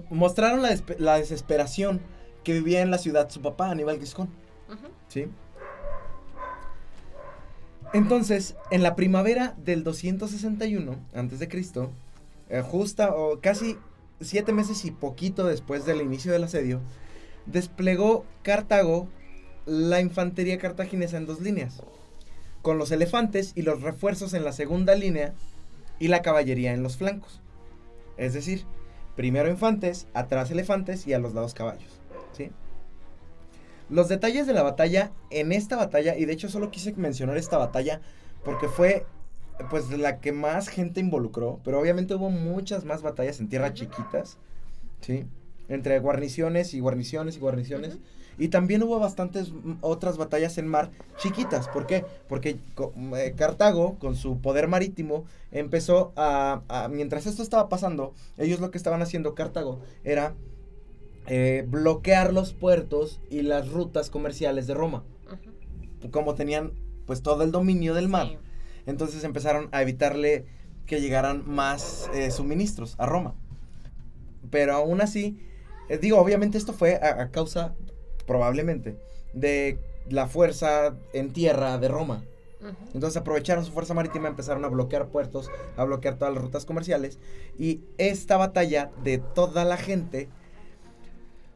mostraron la desesperación que vivía en la ciudad su papá, Aníbal Giscón. Ujú. ¿Sí? Entonces, en la primavera del 261 a.C., justa o casi 7 meses y poquito después del inicio del asedio, desplegó Cartago la infantería cartaginesa en 2 líneas, con los elefantes y los refuerzos en la segunda línea y la caballería en los flancos. Es decir, primero infantes, atrás elefantes y a los lados caballos, ¿sí? Los detalles de la batalla, en esta batalla, y de hecho solo quise mencionar esta batalla porque fue pues la que más gente involucró, pero obviamente hubo muchas más batallas en tierras chiquitas, ¿sí? Entre guarniciones y guarniciones y guarniciones. Y también hubo bastantes otras batallas en mar chiquitas. ¿Por qué? Porque Cartago, con su poder marítimo, empezó mientras esto estaba pasando, ellos lo que estaban haciendo, Cartago, era bloquear los puertos y las rutas comerciales de Roma. Como tenían pues todo el dominio del mar, entonces empezaron a evitarle que llegaran más suministros a Roma. Pero aún así, obviamente esto fue a causa, probablemente, de la fuerza en tierra de Roma. Entonces aprovecharon su fuerza marítima, empezaron a bloquear puertos, a bloquear todas las rutas comerciales. Y esta batalla de toda la gente,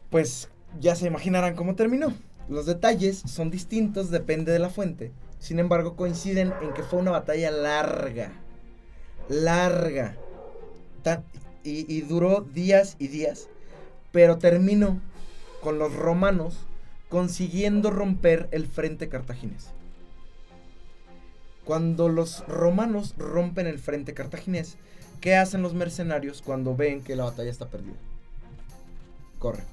pues ya se imaginarán cómo terminó. Los detalles son distintos, depende de la fuente. Sin embargo, coinciden en que fue una batalla larga. Y duró días y días. Pero terminó con los romanos consiguiendo romper el frente cartaginés. Cuando los romanos rompen el frente cartaginés, ¿qué hacen los mercenarios cuando ven que la batalla está perdida? Corren,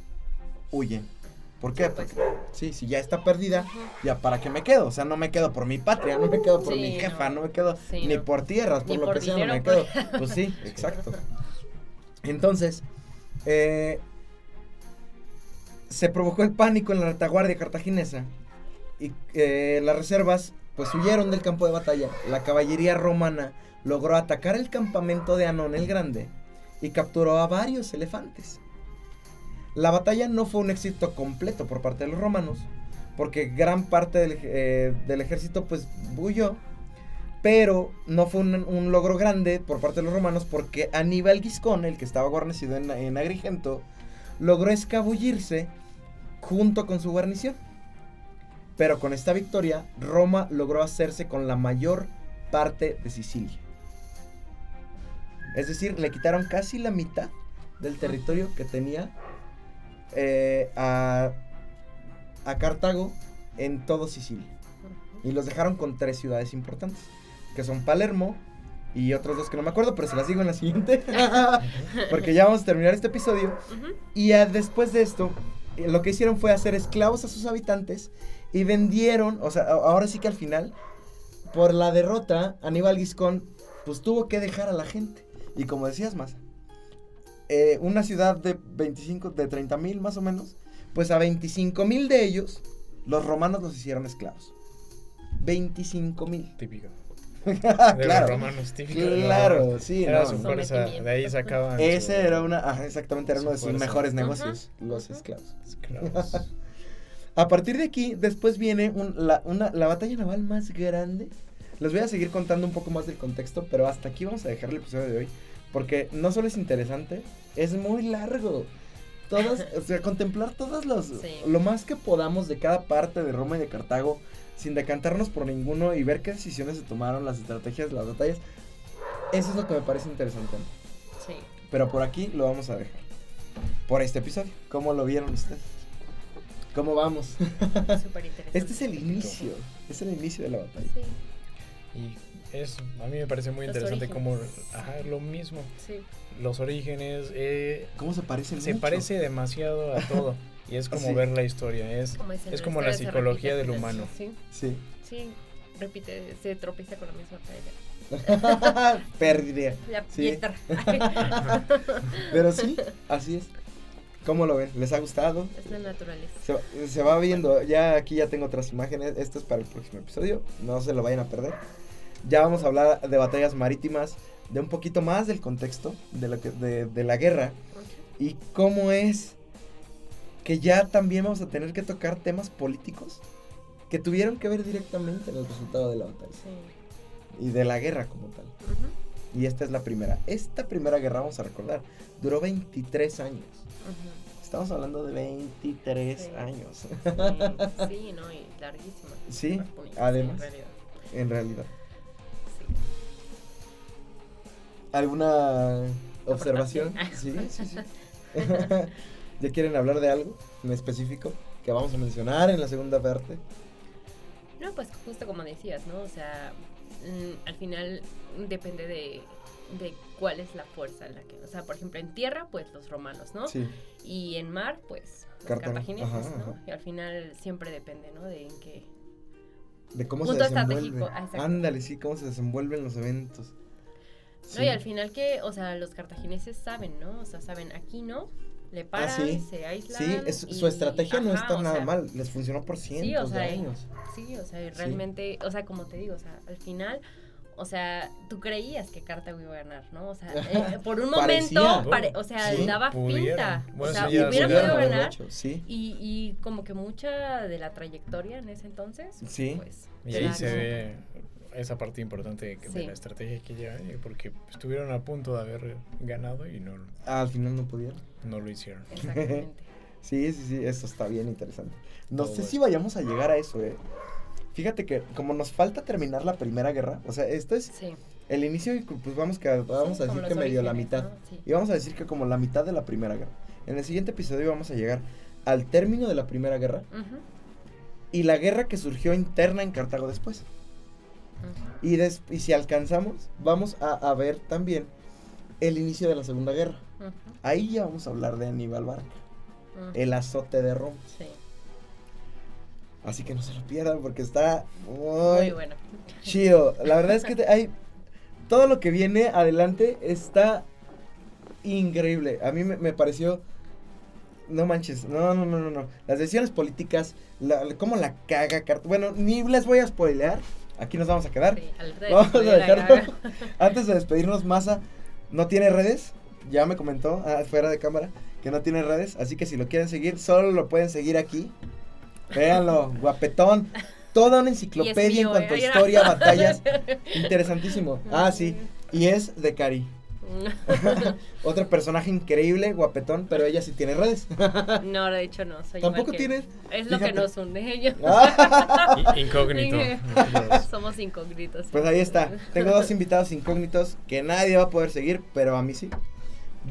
huyen. ¿Por qué? Porque si ya está perdida, ya para qué me quedo. O sea, no me quedo por mi patria, no me quedo por mi jefa, no me quedo ni por tierras, por lo que sea, no me quedo. Pues sí, exacto. Entonces, se provocó el pánico en la retaguardia cartaginesa y las reservas pues huyeron del campo de batalla. La caballería romana logró atacar el campamento de Anón el Grande y capturó a varios elefantes. La batalla no fue un éxito completo por parte de los romanos, porque gran parte del ejército pues huyó, pero no fue un logro grande por parte de los romanos, porque Aníbal Giscón, el que estaba guarnecido en Agrigento, logró escabullirse junto con su guarnición. Pero con esta victoria, Roma logró hacerse con la mayor parte de Sicilia. Es decir, le quitaron casi la mitad del territorio que tenía a Cartago en todo Sicilia. Y los dejaron con 3 ciudades importantes, que son Palermo y otros 2 que no me acuerdo, pero se las digo en la siguiente, porque ya vamos a terminar este episodio. Y después de esto, lo que hicieron fue hacer esclavos a sus habitantes y vendieron, o sea, ahora sí que al final, por la derrota, Aníbal Giscón pues tuvo que dejar a la gente. Y como decías, Masa, una ciudad de 30,000 más o menos, pues a 25,000 de ellos, los romanos los hicieron esclavos. 25,000. Típico. Claro. Los romanos, típico. Claro, no, sí. Era no, su no. fuerza, de ahí sacaban. Ese era exactamente, era uno de sus fuerza. mejores negocios, los esclavos. Esclavos. A partir de aquí, después viene la batalla naval más grande. Les voy a seguir contando un poco más del contexto, pero hasta aquí vamos a dejar el episodio de hoy, porque no solo es interesante, es muy largo. O sea, contemplar lo más que podamos de cada parte de Roma y de Cartago, sin decantarnos por ninguno y ver qué decisiones se tomaron, las estrategias, las batallas. Eso es lo que me parece interesante. Sí. Pero por aquí lo vamos a dejar. Por este episodio. ¿Cómo lo vieron ustedes? ¿Cómo vamos? Súper interesante. Este es el inicio. Es el inicio de la batalla. Sí. Y a mí me parece muy Los interesante orígenes. cómo, lo mismo. Sí. Los orígenes, ¿Cómo se parecen se mucho? parece demasiado a todo. Y es como Sí. ver la historia, es como la psicología del humano. Sí. Sí. Sí, repite, se tropieza con la misma paella. Pérdida. La Sí. piedra. Pero sí, así es. ¿Cómo lo ven? ¿Les ha gustado? Es la naturaleza. Se va viendo. Ya aquí ya tengo otras imágenes. Esto es para el próximo episodio. No se lo vayan a perder. Ya vamos a hablar de batallas marítimas, de un poquito más del contexto de la guerra. Y cómo es que ya también vamos a tener que tocar temas políticos que tuvieron que ver directamente en el resultado de la batalla. Sí. Y de la guerra como tal. Y esta es la primera. Esta primera guerra, vamos a recordar, duró 23 años. Estamos hablando de 23 años. Sí, no, y larguísima. Sí, Sí, además, en realidad. en realidad. Sí. ¿Alguna observación. Sí. ¿Ya quieren hablar de algo en específico que vamos a mencionar en la segunda parte? No, pues justo como decías, ¿no? O sea, al final depende de cuál es la fuerza en la que, o sea, por ejemplo, en tierra, pues los romanos, ¿no? Sí. Y en mar, pues los cartagineses, ¿no? Y al final siempre depende, ¿no? De en qué... De cómo punto se desenvuelve. estratégico. Ándale, sí, cómo se desenvuelven los eventos. Sí. No, y al final que, o sea, los cartagineses saben, ¿no? O sea, saben, aquí no, le paran, se aíslan. Sí, su estrategia no está nada sea, mal, les funcionó por cientos de años. Sí, o sea, y realmente, o sea, como te digo, o sea, al final, o sea, tú creías que Cartago iba a ganar, ¿no? O sea, por un momento, o sea, daba pinta. Bueno, o sea, sí, hubiera podido ganar. Hecho, sí. Y como que mucha de la trayectoria en ese entonces, sí. Pues, y ahí se ve esa parte importante de la estrategia que lleva, porque estuvieron a punto de haber ganado y no. Al final no pudieron. No lo hicieron. Exactamente. Sí, eso está bien interesante. No sé si vayamos a llegar a eso, Fíjate que como nos falta terminar la Primera Guerra, o sea, esto es el inicio y pues vamos a decir que medio la mitad. ¿No? Sí. Y vamos a decir que como la mitad de la Primera Guerra. En el siguiente episodio vamos a llegar al término de la Primera Guerra y la guerra que surgió interna en Cartago después. Y si alcanzamos, vamos a ver también el inicio de la Segunda Guerra. Ahí ya vamos a hablar de Aníbal Barca, el azote de Roma. Sí. Así que no se lo pierdan porque está muy bueno. Chido. La verdad es que hay todo lo que viene adelante está increíble. A mí me pareció, no manches, no. Las decisiones políticas, cómo la caga Cartago. Bueno, ni les voy a spoilear. Aquí nos vamos a quedar. Sí, vamos a dejarlo. Antes de despedirnos, Masa no tiene redes. Ya me comentó fuera de cámara que no tiene redes. Así que si lo quieren seguir, solo lo pueden seguir aquí. Véanlo, guapetón. Toda una enciclopedia en cuanto a historia, batallas. Interesantísimo. Sí. Y es de Cari. Otro personaje increíble, guapetón, pero ella sí tiene redes. No, de hecho no. Soy ¿Tampoco tienes? Es lo que nos une ellos. Incógnito. Somos incógnitos. Pues ahí está. Tengo 2 invitados incógnitos que nadie va a poder seguir, pero a mí sí.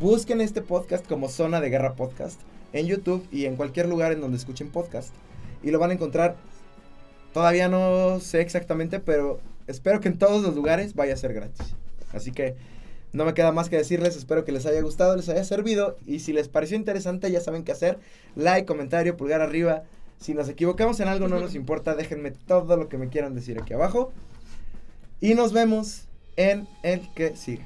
Busquen este podcast como Zona de Guerra Podcast en YouTube y en cualquier lugar en donde escuchen podcast. Y lo van a encontrar, todavía no sé exactamente, pero espero que en todos los lugares vaya a ser gratis. Así que no me queda más que decirles, espero que les haya gustado, les haya servido. Y si les pareció interesante, ya saben qué hacer. Like, comentario, pulgar arriba. Si nos equivocamos en algo, no nos importa, déjenme todo lo que me quieran decir aquí abajo. Y nos vemos en el que sigue.